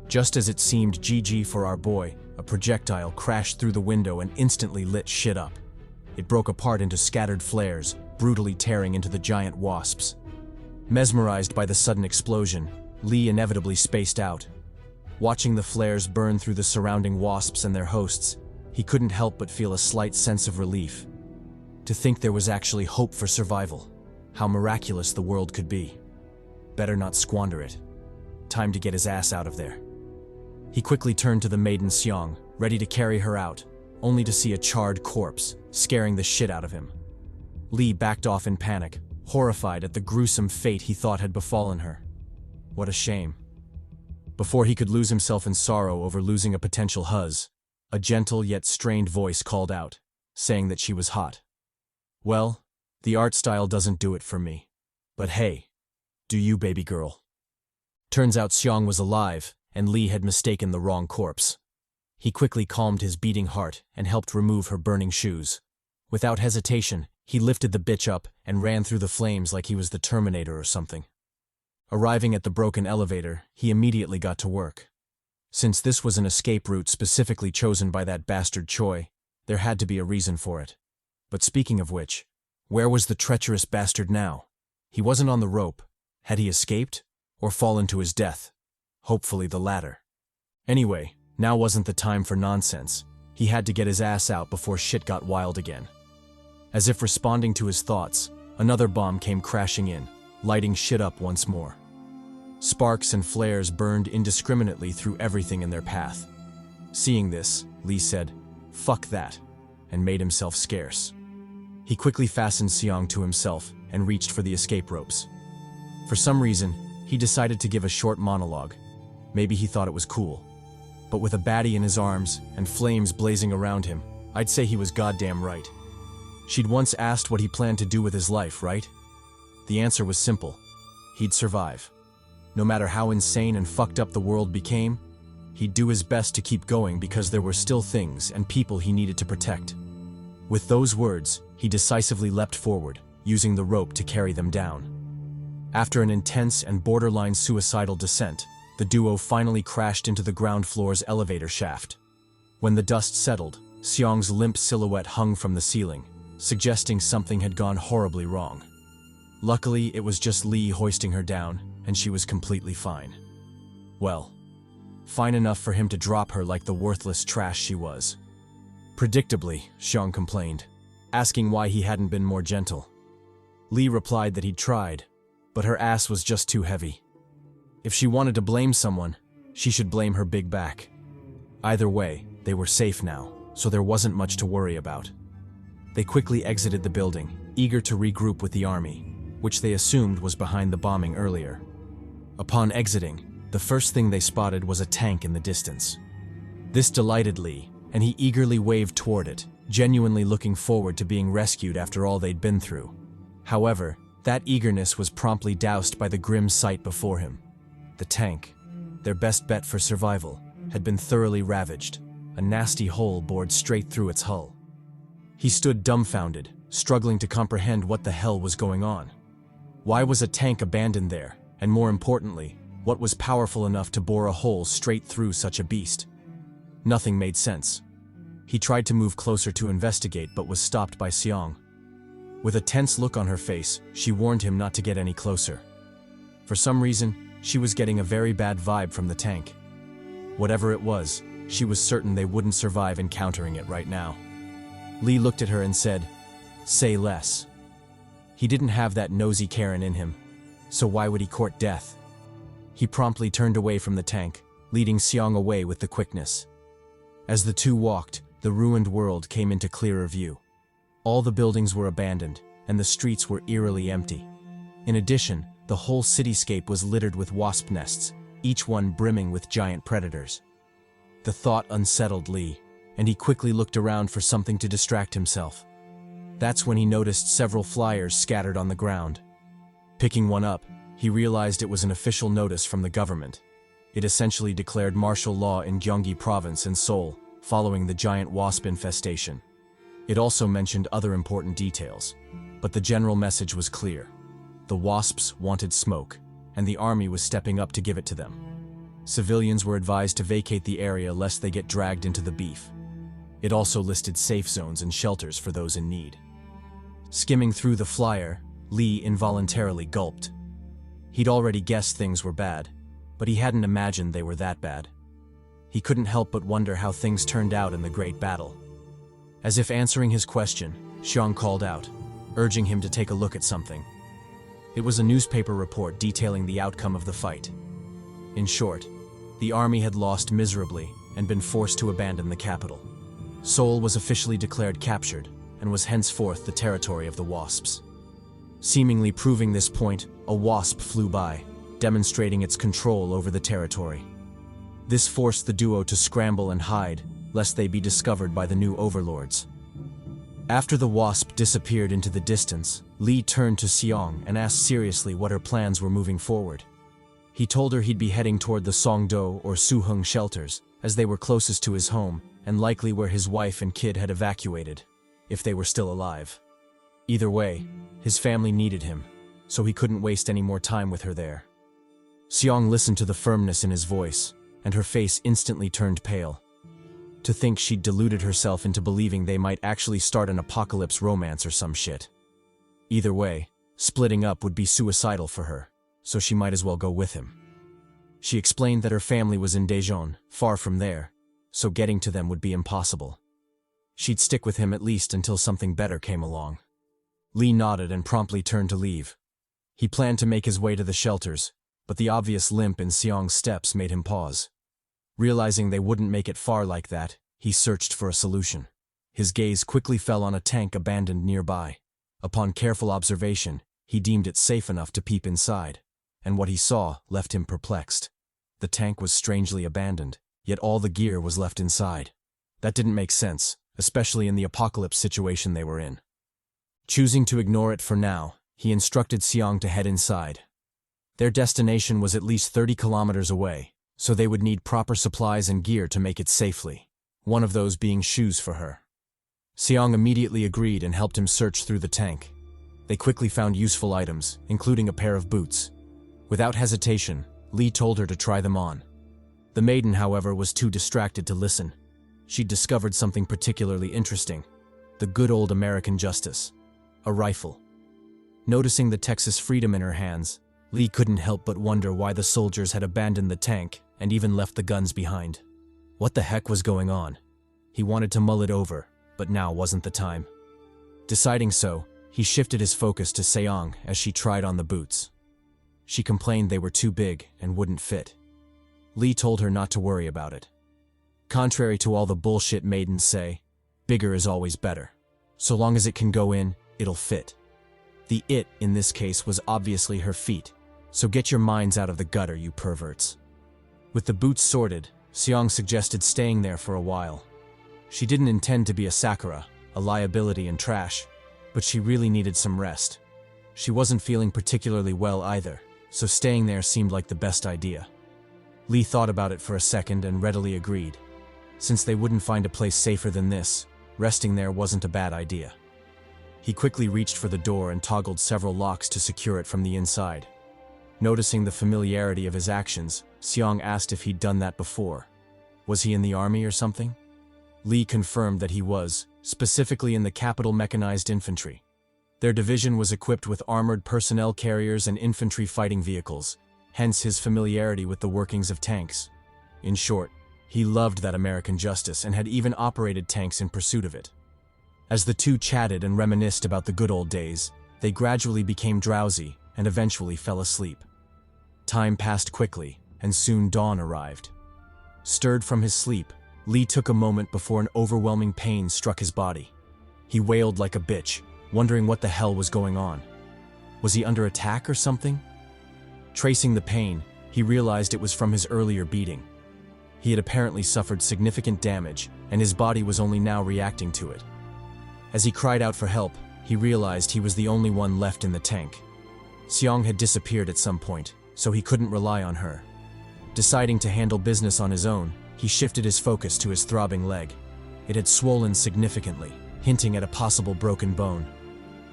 Just as it seemed GG for our boy, a projectile crashed through the window and instantly lit shit up. It broke apart into scattered flares, brutally tearing into the giant wasps. Mesmerized by the sudden explosion, Lee inevitably spaced out. Watching the flares burn through the surrounding wasps and their hosts, he couldn't help but feel a slight sense of relief. To think there was actually hope for survival. How miraculous the world could be. Better not squander it. Time to get his ass out of there. He quickly turned to the maiden Xiang, ready to carry her out, only to see a charred corpse, scaring the shit out of him. Li backed off in panic, horrified at the gruesome fate he thought had befallen her. What a shame. Before he could lose himself in sorrow over losing a potential huzz, a gentle yet strained voice called out, saying that she was hot. Well, the art style doesn't do it for me. But hey, do you, baby girl? Turns out Xiang was alive, and Li had mistaken the wrong corpse. He quickly calmed his beating heart and helped remove her burning shoes. Without hesitation, he lifted the bitch up and ran through the flames like he was the Terminator or something. Arriving at the broken elevator, he immediately got to work. Since this was an escape route specifically chosen by that bastard Choi, there had to be a reason for it. But speaking of which, where was the treacherous bastard now? He wasn't on the rope. Had he escaped? Or fallen to his death? Hopefully the latter. Anyway, now wasn't the time for nonsense. He had to get his ass out before shit got wild again. As if responding to his thoughts, another bomb came crashing in, lighting shit up once more. Sparks and flares burned indiscriminately through everything in their path. Seeing this, Li said, "Fuck that," and made himself scarce. He quickly fastened Xiang to himself and reached for the escape ropes. For some reason, he decided to give a short monologue. Maybe he thought it was cool. But with a baddie in his arms and flames blazing around him, I'd say he was goddamn right. She'd once asked what he planned to do with his life, right? The answer was simple. He'd survive. No matter how insane and fucked up the world became, he'd do his best to keep going because there were still things and people he needed to protect. With those words, he decisively leapt forward, using the rope to carry them down. After an intense and borderline suicidal descent, the duo finally crashed into the ground floor's elevator shaft. When the dust settled, Xiang's limp silhouette hung from the ceiling, suggesting something had gone horribly wrong. Luckily, it was just Li hoisting her down, and she was completely fine. Well, fine enough for him to drop her like the worthless trash she was. Predictably, Xiang complained, asking why he hadn't been more gentle. Li replied that he'd tried, but her ass was just too heavy. If she wanted to blame someone, she should blame her big back. Either way, they were safe now, so there wasn't much to worry about. They quickly exited the building, eager to regroup with the army, which they assumed was behind the bombing earlier. Upon exiting, the first thing they spotted was a tank in the distance. This delighted Li, and he eagerly waved toward it, genuinely looking forward to being rescued after all they'd been through. However, that eagerness was promptly doused by the grim sight before him. The tank, their best bet for survival, had been thoroughly ravaged, a nasty hole bored straight through its hull. He stood dumbfounded, struggling to comprehend what the hell was going on. Why was a tank abandoned there, and more importantly, what was powerful enough to bore a hole straight through such a beast? Nothing made sense. He tried to move closer to investigate but was stopped by Xiang. With a tense look on her face, she warned him not to get any closer. For some reason, she was getting a very bad vibe from the tank. Whatever it was, she was certain they wouldn't survive encountering it right now. Li looked at her and said, "Say less." He didn't have that nosy Karen in him, so why would he court death? He promptly turned away from the tank, leading Xiang away with the quickness. As the two walked, the ruined world came into clearer view. All the buildings were abandoned, and the streets were eerily empty. In addition, the whole cityscape was littered with wasp nests, each one brimming with giant predators. The thought unsettled Li, and he quickly looked around for something to distract himself. That's when he noticed several flyers scattered on the ground. Picking one up, he realized it was an official notice from the government. It essentially declared martial law in Gyeonggi Province in Seoul, following the giant wasp infestation. It also mentioned other important details, but the general message was clear. The wasps wanted smoke, and the army was stepping up to give it to them. Civilians were advised to vacate the area lest they get dragged into the beef. It also listed safe zones and shelters for those in need. Skimming through the flyer, Li involuntarily gulped. He'd already guessed things were bad, but he hadn't imagined they were that bad. He couldn't help but wonder how things turned out in the Great Battle. As if answering his question, Xiang called out, urging him to take a look at something. It was a newspaper report detailing the outcome of the fight. In short, the army had lost miserably and been forced to abandon the capital. Seoul was officially declared captured and was henceforth the territory of the Wasps. Seemingly proving this point, a wasp flew by, demonstrating its control over the territory. This forced the duo to scramble and hide, lest they be discovered by the new overlords. After the wasp disappeared into the distance, Lee turned to Xiang and asked seriously what her plans were moving forward. He told her he'd be heading toward the Songdo or Suhung shelters, as they were closest to his home and likely where his wife and kid had evacuated, if they were still alive. Either way, his family needed him, so he couldn't waste any more time with her there. Xiang listened to the firmness in his voice, and her face instantly turned pale. To think she'd deluded herself into believing they might actually start an apocalypse romance or some shit. Either way, splitting up would be suicidal for her, so she might as well go with him. She explained that her family was in Daejeon, far from there, so getting to them would be impossible. She'd stick with him at least until something better came along. Lee nodded and promptly turned to leave. He planned to make his way to the shelters, but the obvious limp in Xiang's steps made him pause. Realizing they wouldn't make it far like that, he searched for a solution. His gaze quickly fell on a tank abandoned nearby. Upon careful observation, he deemed it safe enough to peep inside, and what he saw left him perplexed. The tank was strangely abandoned, yet all the gear was left inside. That didn't make sense, especially in the apocalypse situation they were in. Choosing to ignore it for now, he instructed Xiang to head inside. Their destination was at least 30 kilometers away, so they would need proper supplies and gear to make it safely, one of those being shoes for her. Xiang immediately agreed and helped him search through the tank. They quickly found useful items, including a pair of boots. Without hesitation, Lee told her to try them on. The maiden, however, was too distracted to listen. She'd discovered something particularly interesting: the good old American Justice. A rifle. Noticing the Texas Freedom in her hands, Lee couldn't help but wonder why the soldiers had abandoned the tank and even left the guns behind. What the heck was going on? He wanted to mull it over, but now wasn't the time. Deciding so, he shifted his focus to Seong as she tried on the boots. She complained they were too big and wouldn't fit. Lee told her not to worry about it. Contrary to all the bullshit maidens say, bigger is always better. So long as it can go in, it'll fit. The "it" in this case was obviously her feet, so get your minds out of the gutter, you perverts. With the boots sorted, Xiang suggested staying there for a while. She didn't intend to be a Sakura, a liability and trash, but she really needed some rest. She wasn't feeling particularly well either, so staying there seemed like the best idea. Lee thought about it for a second and readily agreed. Since they wouldn't find a place safer than this, resting there wasn't a bad idea. He quickly reached for the door and toggled several locks to secure it from the inside. Noticing the familiarity of his actions, Xiang asked if he'd done that before. Was he in the army or something? Lee confirmed that he was, specifically in the Capital Mechanized Infantry. Their division was equipped with armored personnel carriers and infantry fighting vehicles, hence his familiarity with the workings of tanks. In short, he loved that American Justice and had even operated tanks in pursuit of it. As the two chatted and reminisced about the good old days, they gradually became drowsy and eventually fell asleep. Time passed quickly, and soon dawn arrived. Stirred from his sleep, Lee took a moment before an overwhelming pain struck his body. He wailed like a bitch, wondering what the hell was going on. Was he under attack or something? Tracing the pain, he realized it was from his earlier beating. He had apparently suffered significant damage, and his body was only now reacting to it. As he cried out for help, he realized he was the only one left in the tank. Xiang had disappeared at some point, so he couldn't rely on her. Deciding to handle business on his own, he shifted his focus to his throbbing leg. It had swollen significantly, hinting at a possible broken bone.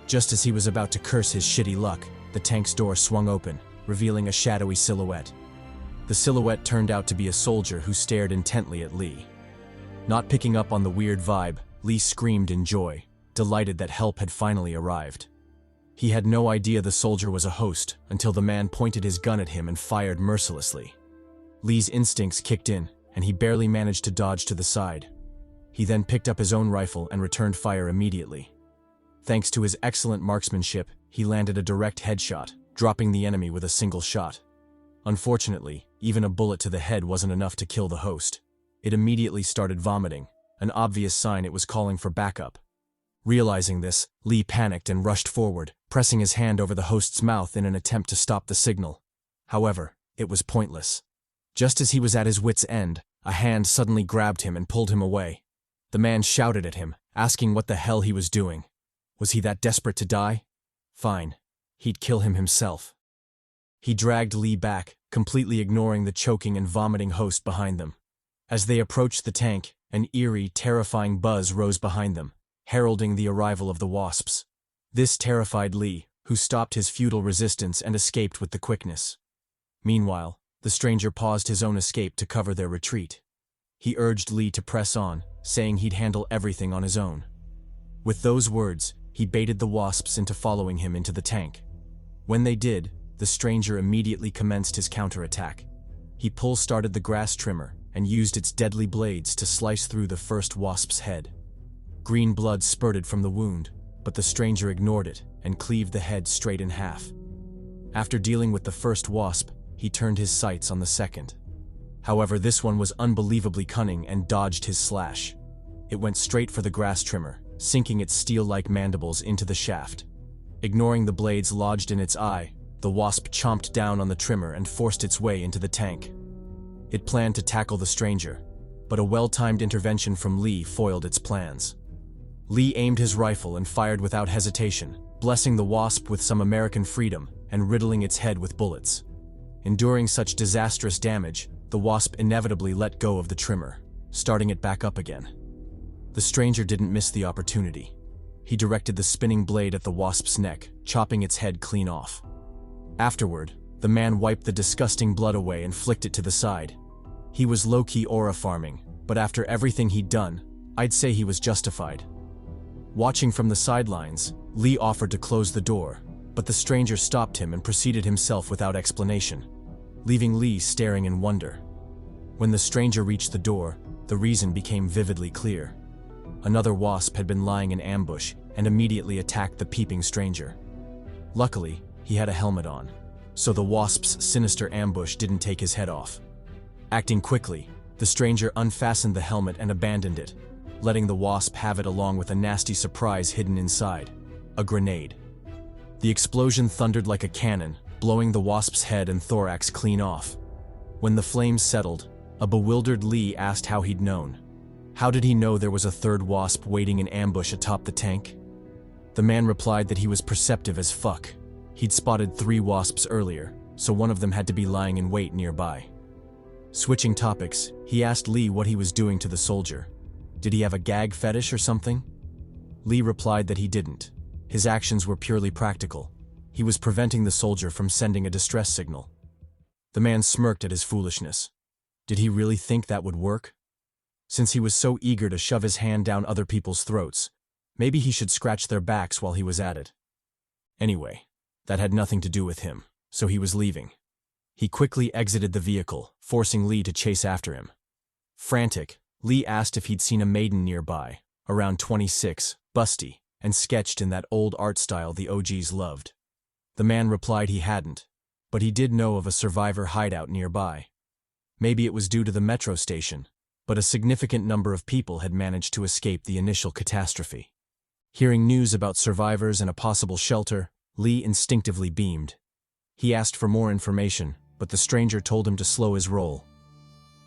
Just as he was about to curse his shitty luck, the tank's door swung open, revealing a shadowy silhouette. The silhouette turned out to be a soldier who stared intently at Lee. Not picking up on the weird vibe, Lee screamed in joy, delighted that help had finally arrived. He had no idea the soldier was a host until the man pointed his gun at him and fired mercilessly. Lee's instincts kicked in, and he barely managed to dodge to the side. He then picked up his own rifle and returned fire immediately. Thanks to his excellent marksmanship, he landed a direct headshot, dropping the enemy with a single shot. Unfortunately, even a bullet to the head wasn't enough to kill the host. It immediately started vomiting, an obvious sign it was calling for backup. Realizing this, Lee panicked and rushed forward, pressing his hand over the host's mouth in an attempt to stop the signal. However, it was pointless. Just as he was at his wit's end, a hand suddenly grabbed him and pulled him away. The man shouted at him, asking what the hell he was doing. Was he that desperate to die? Fine. He'd kill him himself. He dragged Lee back, completely ignoring the choking and vomiting host behind them. As they approached the tank, an eerie, terrifying buzz rose behind them, heralding the arrival of the wasps. This terrified Lee, who stopped his futile resistance and escaped with the quickness. Meanwhile, the stranger paused his own escape to cover their retreat. He urged Lee to press on, saying he'd handle everything on his own. With those words, he baited the wasps into following him into the tank. When they did, the stranger immediately commenced his counterattack. He pull-started the grass trimmer and used its deadly blades to slice through the first wasp's head. Green blood spurted from the wound, but the stranger ignored it and cleaved the head straight in half. After dealing with the first wasp, he turned his sights on the second. However, this one was unbelievably cunning and dodged his slash. It went straight for the grass trimmer, sinking its steel-like mandibles into the shaft. Ignoring the blades lodged in its eye, the wasp chomped down on the trimmer and forced its way into the tank. It planned to tackle the stranger, but a well-timed intervention from Lee foiled its plans. Lee aimed his rifle and fired without hesitation, blessing the wasp with some American freedom and riddling its head with bullets. Enduring such disastrous damage, the wasp inevitably let go of the trimmer, starting it back up again. The stranger didn't miss the opportunity. He directed the spinning blade at the wasp's neck, chopping its head clean off. Afterward, the man wiped the disgusting blood away and flicked it to the side. He was low-key aura farming, but after everything he'd done, I'd say he was justified. Watching from the sidelines, Lee offered to close the door, but the stranger stopped him and proceeded himself without explanation, leaving Lee staring in wonder. When the stranger reached the door, the reason became vividly clear. Another wasp had been lying in ambush and immediately attacked the peeping stranger. Luckily, he had a helmet on, so the wasp's sinister ambush didn't take his head off. Acting quickly, the stranger unfastened the helmet and abandoned it, letting the wasp have it along with a nasty surprise hidden inside: a grenade. The explosion thundered like a cannon, blowing the wasp's head and thorax clean off. When the flames settled, a bewildered Lee asked how he'd known. How did he know there was a third wasp waiting in ambush atop the tank? The man replied that he was perceptive as fuck. He'd spotted 3 wasps earlier, so one of them had to be lying in wait nearby. Switching topics, he asked Lee what he was doing to the soldier. Did he have a gag fetish or something? Lee replied that he didn't. His actions were purely practical. He was preventing the soldier from sending a distress signal. The man smirked at his foolishness. Did he really think that would work? Since he was so eager to shove his hand down other people's throats, maybe he should scratch their backs while he was at it. Anyway, that had nothing to do with him, so he was leaving. He quickly exited the vehicle, forcing Lee to chase after him. Frantic, Lee asked if he'd seen a maiden nearby, around 26, busty, and sketched in that old art style the OGs loved. The man replied he hadn't, but he did know of a survivor hideout nearby. Maybe it was due to the metro station, but a significant number of people had managed to escape the initial catastrophe. Hearing news about survivors and a possible shelter, Lee instinctively beamed. He asked for more information, but the stranger told him to slow his roll.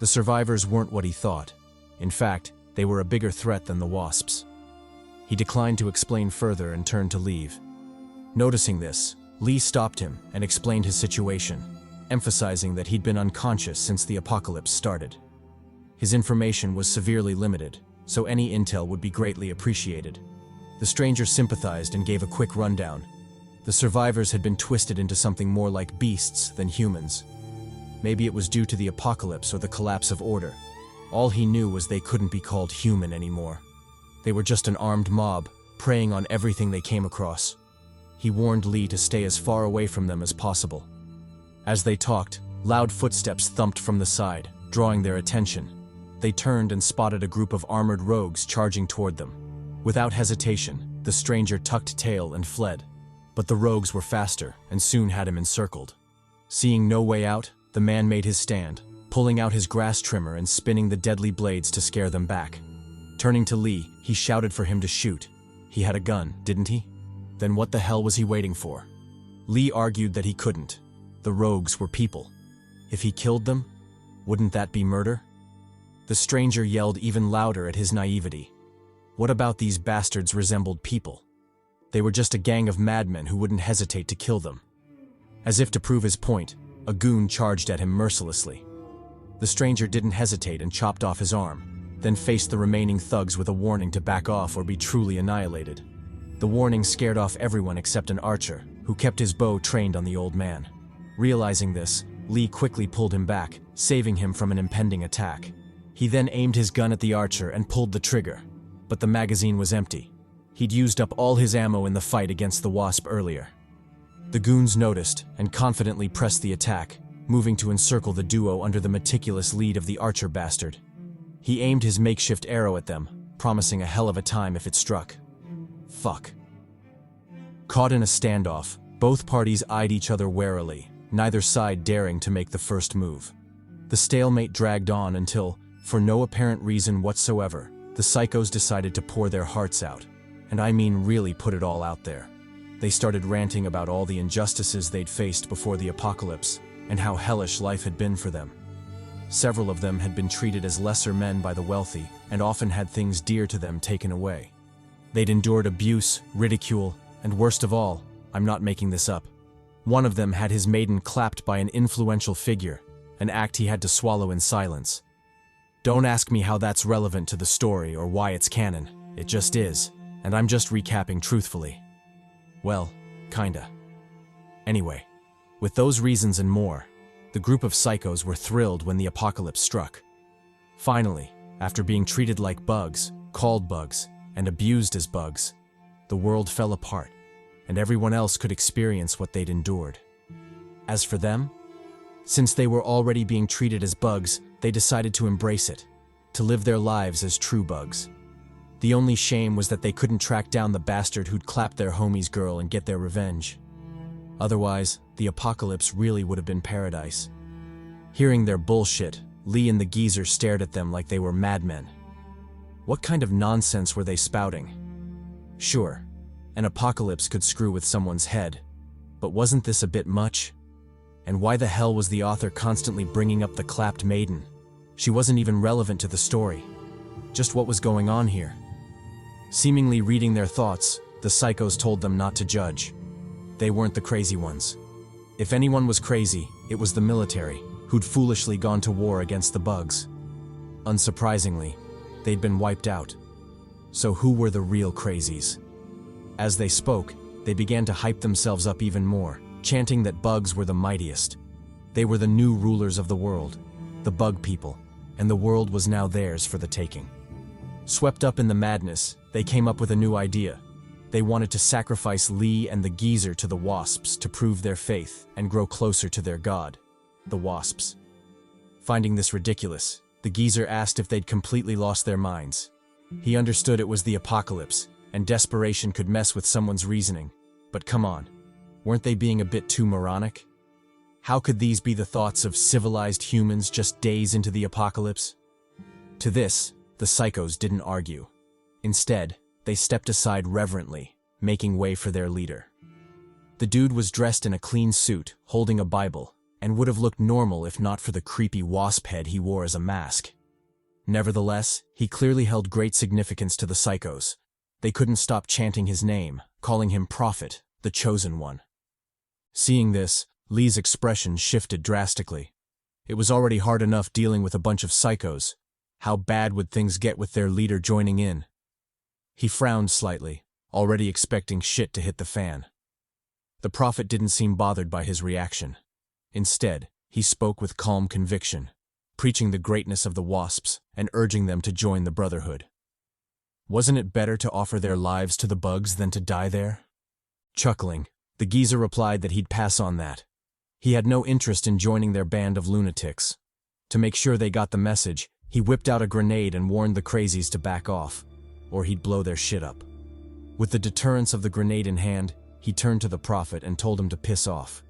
The survivors weren't what he thought. In fact, they were a bigger threat than the wasps. He declined to explain further and turned to leave. Noticing this, Lee stopped him and explained his situation, emphasizing that he'd been unconscious since the apocalypse started. His information was severely limited, so any intel would be greatly appreciated. The stranger sympathized and gave a quick rundown. The survivors had been twisted into something more like beasts than humans. Maybe it was due to the apocalypse or the collapse of order. All he knew was they couldn't be called human anymore. They were just an armed mob, preying on everything they came across. He warned Lee to stay as far away from them as possible. As they talked, loud footsteps thumped from the side, drawing their attention. they turned and spotted a group of armored rogues charging toward them. Without hesitation, the stranger tucked tail and fled. But the rogues were faster and soon had him encircled. Seeing no way out, the man made his stand, pulling out his grass trimmer and spinning the deadly blades to scare them back. Turning to Lee, he shouted for him to shoot. He had a gun, didn't he? Then what the hell was he waiting for? Lee argued that he couldn't. The rogues were people. If he killed them, wouldn't that be murder? The stranger yelled even louder at his naivety. What about these bastards resembled people? They were just a gang of madmen who wouldn't hesitate to kill them. As if to prove his point, a goon charged at him mercilessly. The stranger didn't hesitate and chopped off his arm, then faced the remaining thugs with a warning to back off or be truly annihilated. The warning scared off everyone except an archer, who kept his bow trained on the old man. Realizing this, Lee quickly pulled him back, saving him from an impending attack. He then aimed his gun at the archer and pulled the trigger, but the magazine was empty. He'd used up all his ammo in the fight against the wasp earlier. The goons noticed and confidently pressed the attack, moving to encircle the duo under the meticulous lead of the archer bastard. He aimed his makeshift arrow at them, promising a hell of a time if it struck. Fuck. Caught in a standoff, both parties eyed each other warily, neither side daring to make the first move. The stalemate dragged on until, for no apparent reason whatsoever, the psychos decided to pour their hearts out. And I mean really put it all out there. They started ranting about all the injustices they'd faced before the apocalypse, and how hellish life had been for them. Several of them had been treated as lesser men by the wealthy, and often had things dear to them taken away. They'd endured abuse, ridicule, and worst of all, I'm not making this up, one of them had his maiden clapped by an influential figure, an act he had to swallow in silence. Don't ask me how that's relevant to the story or why it's canon, it just is, and I'm just recapping truthfully. Well, kinda. Anyway, with those reasons and more, the group of psychos were thrilled when the apocalypse struck. Finally, after being treated like bugs, called bugs, and abused as bugs, the world fell apart, and everyone else could experience what they'd endured. As for them, since they were already being treated as bugs, they decided to embrace it, to live their lives as true bugs. The only shame was that they couldn't track down the bastard who'd clapped their homie's girl and get their revenge. Otherwise, the apocalypse really would have been paradise. Hearing their bullshit, Lee and the geezer stared at them like they were madmen. What kind of nonsense were they spouting? Sure, an apocalypse could screw with someone's head, but wasn't this a bit much? And why the hell was the author constantly bringing up the clapped maiden? She wasn't even relevant to the story. Just what was going on here? Seemingly reading their thoughts, the psychos told them not to judge. They weren't the crazy ones. If anyone was crazy, it was the military, who'd foolishly gone to war against the bugs. Unsurprisingly, they'd been wiped out. So who were the real crazies? As they spoke, they began to hype themselves up even more, chanting that bugs were the mightiest. They were the new rulers of the world, the bug people, and the world was now theirs for the taking. Swept up in the madness, they came up with a new idea. They wanted to sacrifice Lee and the geezer to the wasps to prove their faith and grow closer to their god, the wasps. Finding this ridiculous, the geezer asked if they'd completely lost their minds. He understood it was the apocalypse, and desperation could mess with someone's reasoning. But come on, weren't they being a bit too moronic? How could these be the thoughts of civilized humans just days into the apocalypse? To this, the psychos didn't argue. Instead, they stepped aside reverently, making way for their leader. The dude was dressed in a clean suit, holding a Bible, and would have looked normal if not for the creepy wasp head he wore as a mask. Nevertheless, he clearly held great significance to the psychos. They couldn't stop chanting his name, calling him Prophet, the Chosen One. Seeing this, Lee's expression shifted drastically. It was already hard enough dealing with a bunch of psychos. How bad would things get with their leader joining in? He frowned slightly, already expecting shit to hit the fan. The prophet didn't seem bothered by his reaction. Instead, he spoke with calm conviction, preaching the greatness of the wasps and urging them to join the brotherhood. Wasn't it better to offer their lives to the bugs than to die there? Chuckling, the geezer replied that he'd pass on that. He had no interest in joining their band of lunatics. To make sure they got the message, He whipped out a grenade and warned the crazies to back off, or he'd blow their shit up. With the deterrence of the grenade in hand, he turned to the prophet and told him to piss off.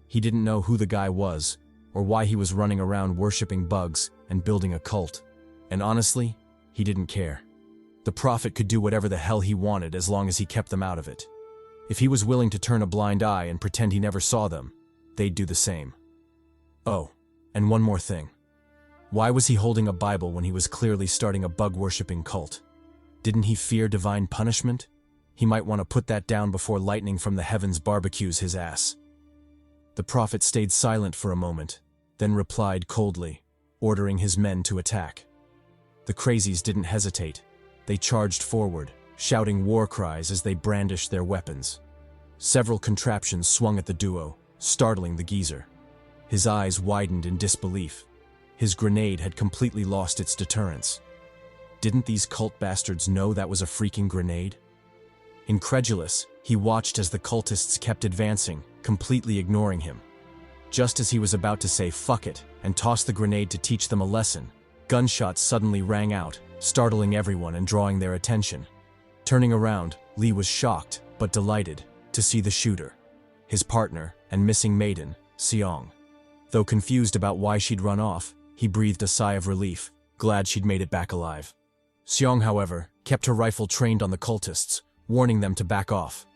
He didn't know who the guy was, or why he was running around worshipping bugs and building a cult. And honestly, he didn't care. The prophet could do whatever the hell he wanted as long as he kept them out of it. If he was willing to turn a blind eye and pretend he never saw them, they'd do the same. Oh, and one more thing. Why was he holding a Bible when he was clearly starting a bug-worshipping cult? Didn't he fear divine punishment? He might want to put that down before lightning from the heavens barbecues his ass. The prophet stayed silent for a moment, then replied coldly, ordering his men to attack. The crazies didn't hesitate. They charged forward, shouting war cries as they brandished their weapons. Several contraptions swung at the duo, startling the geezer. His eyes widened in disbelief. His grenade had completely lost its deterrence. Didn't these cult bastards know that was a freaking grenade? Incredulous, he watched as the cultists kept advancing, completely ignoring him. Just as he was about to say "fuck it" and toss the grenade to teach them a lesson, gunshots suddenly rang out, startling everyone and drawing their attention. Turning around, Lee was shocked, but delighted, to see the shooter, his partner and missing maiden, Seong. Though confused about why she'd run off, he breathed a sigh of relief, glad she'd made it back alive. Seong, however, kept her rifle trained on the cultists, warning them to back off.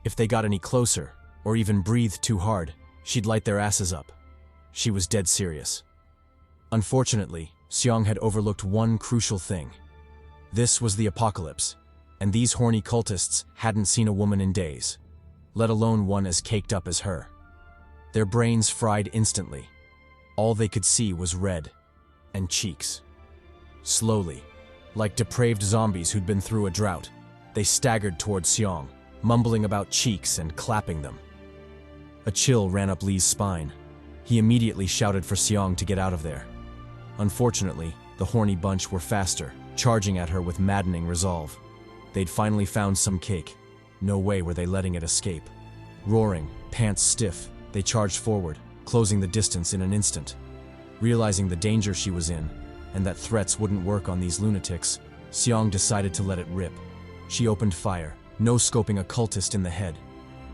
If they got any closer, or even breathed too hard, she'd light their asses up. She was dead serious. Unfortunately, Seong had overlooked one crucial thing. This was the apocalypse, and these horny cultists hadn't seen a woman in days, let alone one as caked up as her. Their brains fried instantly. All they could see was red, and cheeks. Slowly, like depraved zombies who'd been through a drought, they staggered towards Seong, mumbling about cheeks and clapping them. A chill ran up Lee's spine. He immediately shouted for Seong to get out of there. Unfortunately, the horny bunch were faster, charging at her with maddening resolve. They'd finally found some cake. No way were they letting it escape. Roaring, pants stiff, they charged forward, closing the distance in an instant. Realizing the danger she was in, and that threats wouldn't work on these lunatics, Seong decided to let it rip. She opened fire, no-scoping a cultist in the head.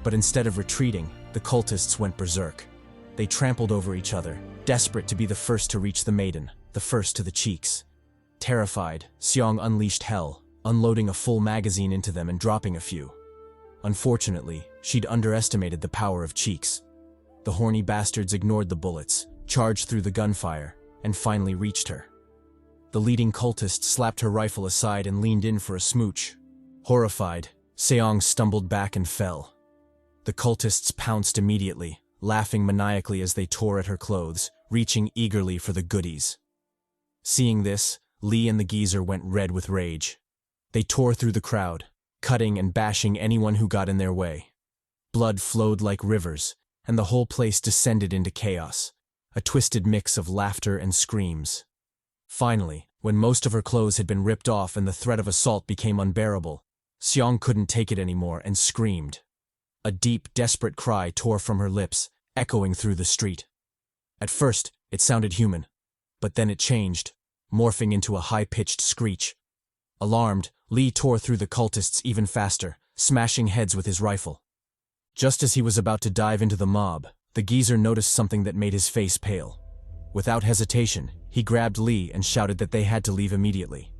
But instead of retreating, the cultists went berserk. They trampled over each other, desperate to be the first to reach the maiden, the first to the cheeks. Terrified, Seong unleashed hell, unloading a full magazine into them and dropping a few. Unfortunately, she'd underestimated the power of cheeks. The horny bastards ignored the bullets, charged through the gunfire, and finally reached her. The leading cultist slapped her rifle aside and leaned in for a smooch. Horrified, Seong stumbled back and fell. The cultists pounced immediately, laughing maniacally as they tore at her clothes, reaching eagerly for the goodies. Seeing this, Lee and the geezer went red with rage. They tore through the crowd, cutting and bashing anyone who got in their way. Blood flowed like rivers, and the whole place descended into chaos, a twisted mix of laughter and screams. Finally, when most of her clothes had been ripped off and the threat of assault became unbearable, Seong couldn't take it anymore and screamed. A deep, desperate cry tore from her lips, echoing through the street. At first, it sounded human, but then it changed, morphing into a high-pitched screech. Alarmed, Lee tore through the cultists even faster, smashing heads with his rifle. Just as he was about to dive into the mob, the geezer noticed something that made his face pale. Without hesitation, he grabbed Lee and shouted that they had to leave immediately.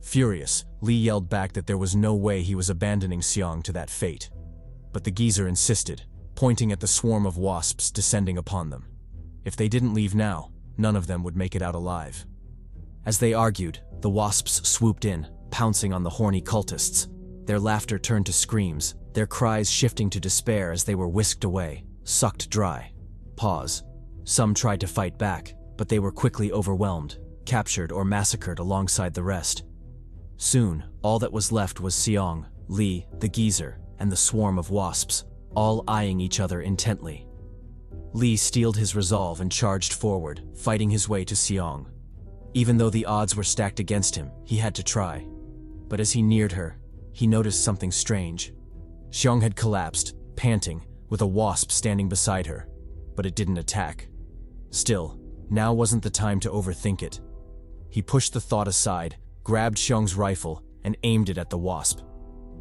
Furious, Lee yelled back that there was no way he was abandoning Seong to that fate. But the geezer insisted, pointing at the swarm of wasps descending upon them. If they didn't leave now, none of them would make it out alive. As they argued, the wasps swooped in, pouncing on the horny cultists. Their laughter turned to screams, their cries shifting to despair as they were whisked away, sucked dry. Pause. Some tried to fight back, but they were quickly overwhelmed, captured or massacred alongside the rest. Soon, all that was left was Seong, Lee, the geezer, and the swarm of wasps, all eyeing each other intently. Lee steeled his resolve and charged forward, fighting his way to Seong. Even though the odds were stacked against him, he had to try. But as he neared her, he noticed something strange. Seong had collapsed, panting, with a wasp standing beside her, but it didn't attack. Still, now wasn't the time to overthink it. he pushed the thought aside, grabbed Xiong's rifle, and aimed it at the wasp.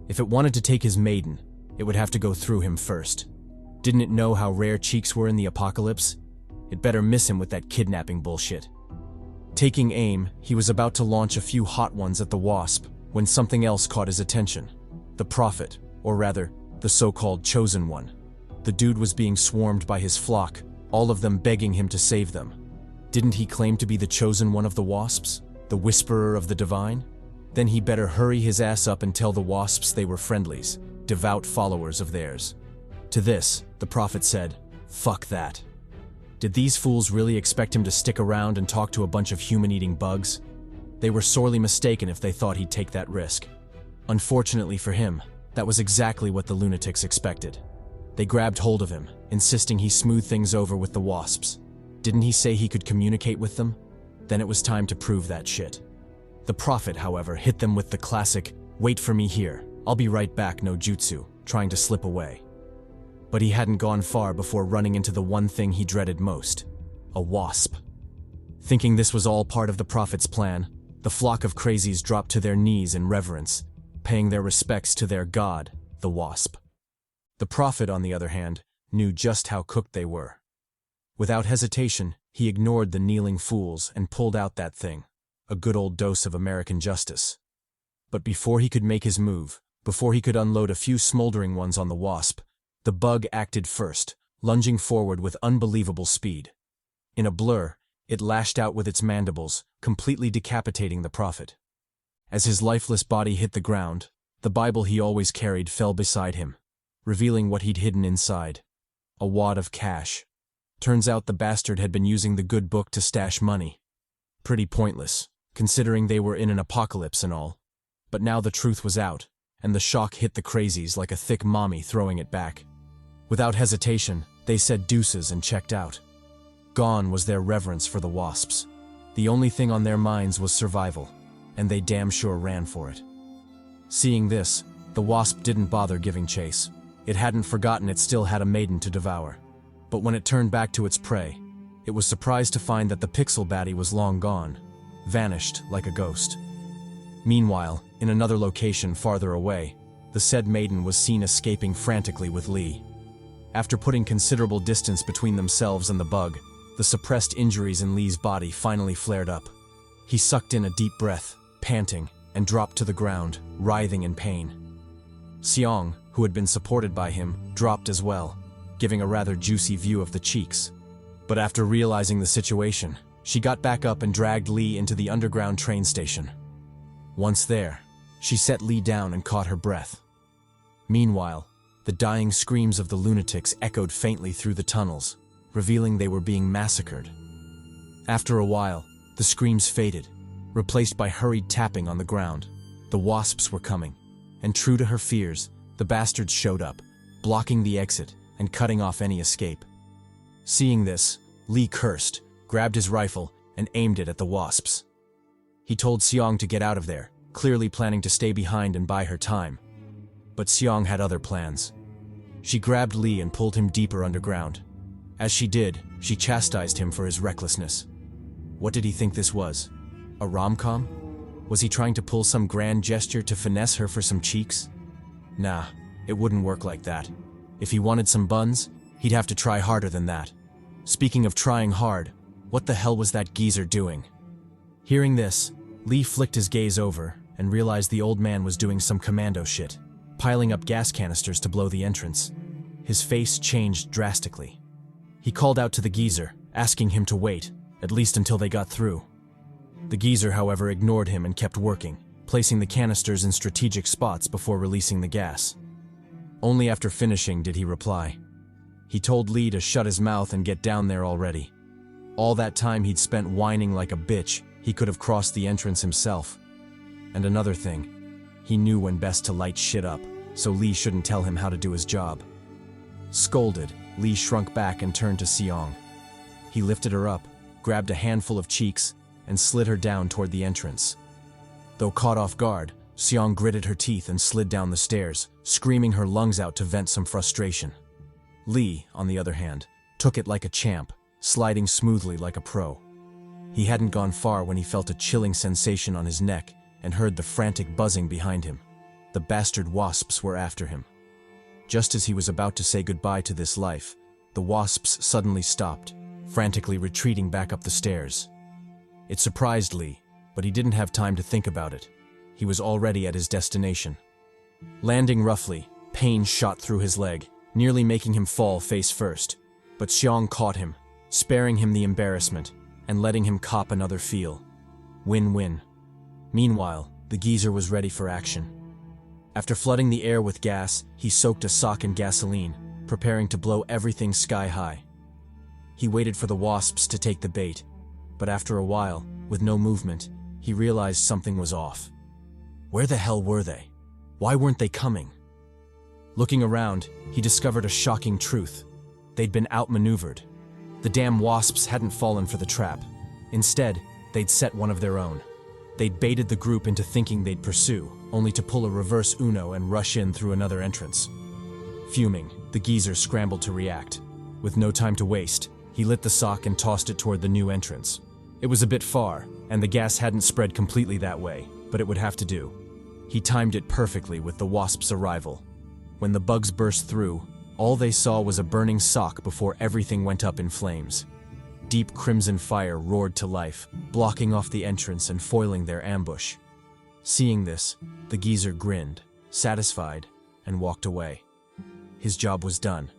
If it wanted to take his maiden, it would have to go through him first. Didn't it know how rare cheeks were in the apocalypse? It better miss him with that kidnapping bullshit. Taking aim, he was about to launch a few hot ones at the wasp when something else caught his attention. The prophet, or rather, the so-called chosen one. The dude was being swarmed by his flock, all of them begging him to save them. Didn't he claim to be the chosen one of the wasps? The whisperer of the divine? Then he better hurry his ass up and tell the wasps they were friendlies, devout followers of theirs. To this, the prophet said, "Fuck that." Did these fools really expect him to stick around and talk to a bunch of human-eating bugs? They were sorely mistaken if they thought he'd take that risk. Unfortunately for him, that was exactly what the lunatics expected. They grabbed hold of him, insisting he smooth things over with the wasps. Didn't he say he could communicate with them? Then it was time to prove that shit. The prophet, however, hit them with the classic, "Wait for me here, I'll be right back" no jutsu, trying to slip away. But he hadn't gone far before running into the one thing he dreaded most, a wasp. Thinking this was all part of the prophet's plan, the flock of crazies dropped to their knees in reverence, paying their respects to their god, the wasp. The prophet, on the other hand, knew just how cooked they were. Without hesitation, he ignored the kneeling fools and pulled out that thing, a good old dose of American justice. But before he could make his move, before he could unload a few smoldering ones on the wasp, the bug acted first, lunging forward with unbelievable speed. In a blur, it lashed out with its mandibles, completely decapitating the prophet. As his lifeless body hit the ground, the Bible he always carried fell beside him, revealing what he'd hidden inside. A wad of cash. Turns out the bastard had been using the good book to stash money. Pretty pointless, considering they were in an apocalypse and all. But now the truth was out, and the shock hit the crazies like a thick mommy throwing it back. Without hesitation, they said deuces and checked out. Gone was their reverence for the wasps. The only thing on their minds was survival, and they damn sure ran for it. Seeing this, the wasp didn't bother giving chase. It hadn't forgotten it still had a maiden to devour. But when it turned back to its prey, it was surprised to find that the pixel baddie was long gone, vanished like a ghost. Meanwhile, in another location farther away, the said maiden was seen escaping frantically with Lee. After putting considerable distance between themselves and the bug, the suppressed injuries in Lee's body finally flared up. He sucked in a deep breath, panting, and dropped to the ground, writhing in pain. Xiong, who had been supported by him, dropped as well, giving a rather juicy view of the cheeks. But after realizing the situation, she got back up and dragged Lee into the underground train station. Once there, she set Lee down and caught her breath. Meanwhile, the dying screams of the lunatics echoed faintly through the tunnels, revealing they were being massacred. After a while, the screams faded, replaced by hurried tapping on the ground. The wasps were coming, and true to her fears, the bastards showed up, blocking the exit and cutting off any escape. Seeing this, Lee cursed, grabbed his rifle, and aimed it at the wasps. He told Xiong to get out of there, clearly planning to stay behind and buy her time. But Xiong had other plans. She grabbed Lee and pulled him deeper underground. As she did, she chastised him for his recklessness. What did he think this was? A rom-com? Was he trying to pull some grand gesture to finesse her for some cheeks? Nah, it wouldn't work like that. If he wanted some buns, he'd have to try harder than that. Speaking of trying hard, what the hell was that geezer doing? Hearing this, Lee flicked his gaze over and realized the old man was doing some commando shit, piling up gas canisters to blow the entrance. His face changed drastically. He called out to the geezer, asking him to wait, at least until they got through. The geezer, however, ignored him and kept working, placing the canisters in strategic spots before releasing the gas. Only after finishing did he reply. He told Lee to shut his mouth and get down there already. All that time he'd spent whining like a bitch, he could have crossed the entrance himself. And another thing, he knew when best to light shit up, so Lee shouldn't tell him how to do his job. Scolded, Lee shrunk back and turned to Xiong. He lifted her up, grabbed a handful of cheeks, and slid her down toward the entrance. Though caught off guard, Xiong gritted her teeth and slid down the stairs, screaming her lungs out to vent some frustration. Lee, on the other hand, took it like a champ, sliding smoothly like a pro. He hadn't gone far when he felt a chilling sensation on his neck and heard the frantic buzzing behind him. The bastard wasps were after him. Just as he was about to say goodbye to this life, the wasps suddenly stopped, frantically retreating back up the stairs. It surprised Lee, but he didn't have time to think about it. He was already at his destination. Landing roughly, pain shot through his leg, nearly making him fall face first. But Xiong caught him, sparing him the embarrassment and letting him cop another feel. Win-win. Meanwhile, the geezer was ready for action. After flooding the air with gas, he soaked a sock in gasoline, preparing to blow everything sky high. He waited for the wasps to take the bait, but after a while, with no movement, he realized something was off. Where the hell were they? Why weren't they coming? Looking around, he discovered a shocking truth. They'd been outmaneuvered. The damn wasps hadn't fallen for the trap. Instead, they'd set one of their own. They'd baited the group into thinking they'd pursue, only to pull a reverse Uno and rush in through another entrance. Fuming, the geezer scrambled to react. With no time to waste, he lit the sock and tossed it toward the new entrance. It was a bit far, and the gas hadn't spread completely that way, but it would have to do. He timed it perfectly with the wasp's arrival. When the bugs burst through, all they saw was a burning sock before everything went up in flames. Deep crimson fire roared to life, blocking off the entrance and foiling their ambush. Seeing this, the geezer grinned, satisfied, and walked away. His job was done.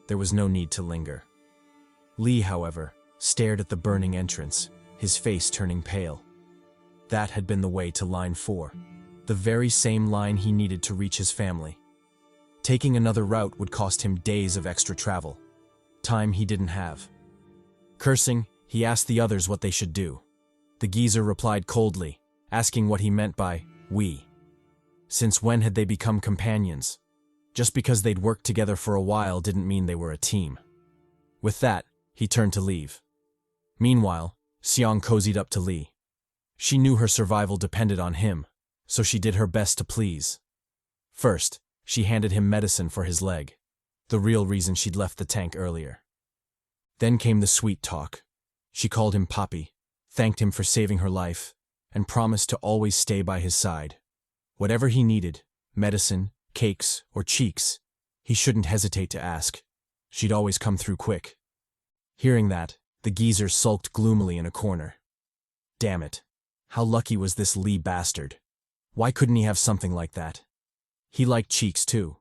There was no need to linger. Lee, however, stared at the burning entrance, his face turning pale. That had been the way to Line 4, the very same line he needed to reach his family. Taking another route would cost him days of extra travel, time he didn't have. Cursing, he asked the others what they should do. The geezer replied coldly, asking what he meant by we. Since when had they become companions? Just because they'd worked together for a while didn't mean they were a team. With that, he turned to leave. Meanwhile, Xiong cozied up to Lee. She knew her survival depended on him, so she did her best to please. First, she handed him medicine for his leg, the real reason she'd left the tank earlier. Then came the sweet talk. She called him Papi, thanked him for saving her life, and promised to always stay by his side. Whatever he needed, medicine, cakes, or cheeks, he shouldn't hesitate to ask. She'd always come through quick. Hearing that, the geezer sulked gloomily in a corner. Damn it. How lucky was this Lee bastard? Why couldn't he have something like that? He liked cheeks too.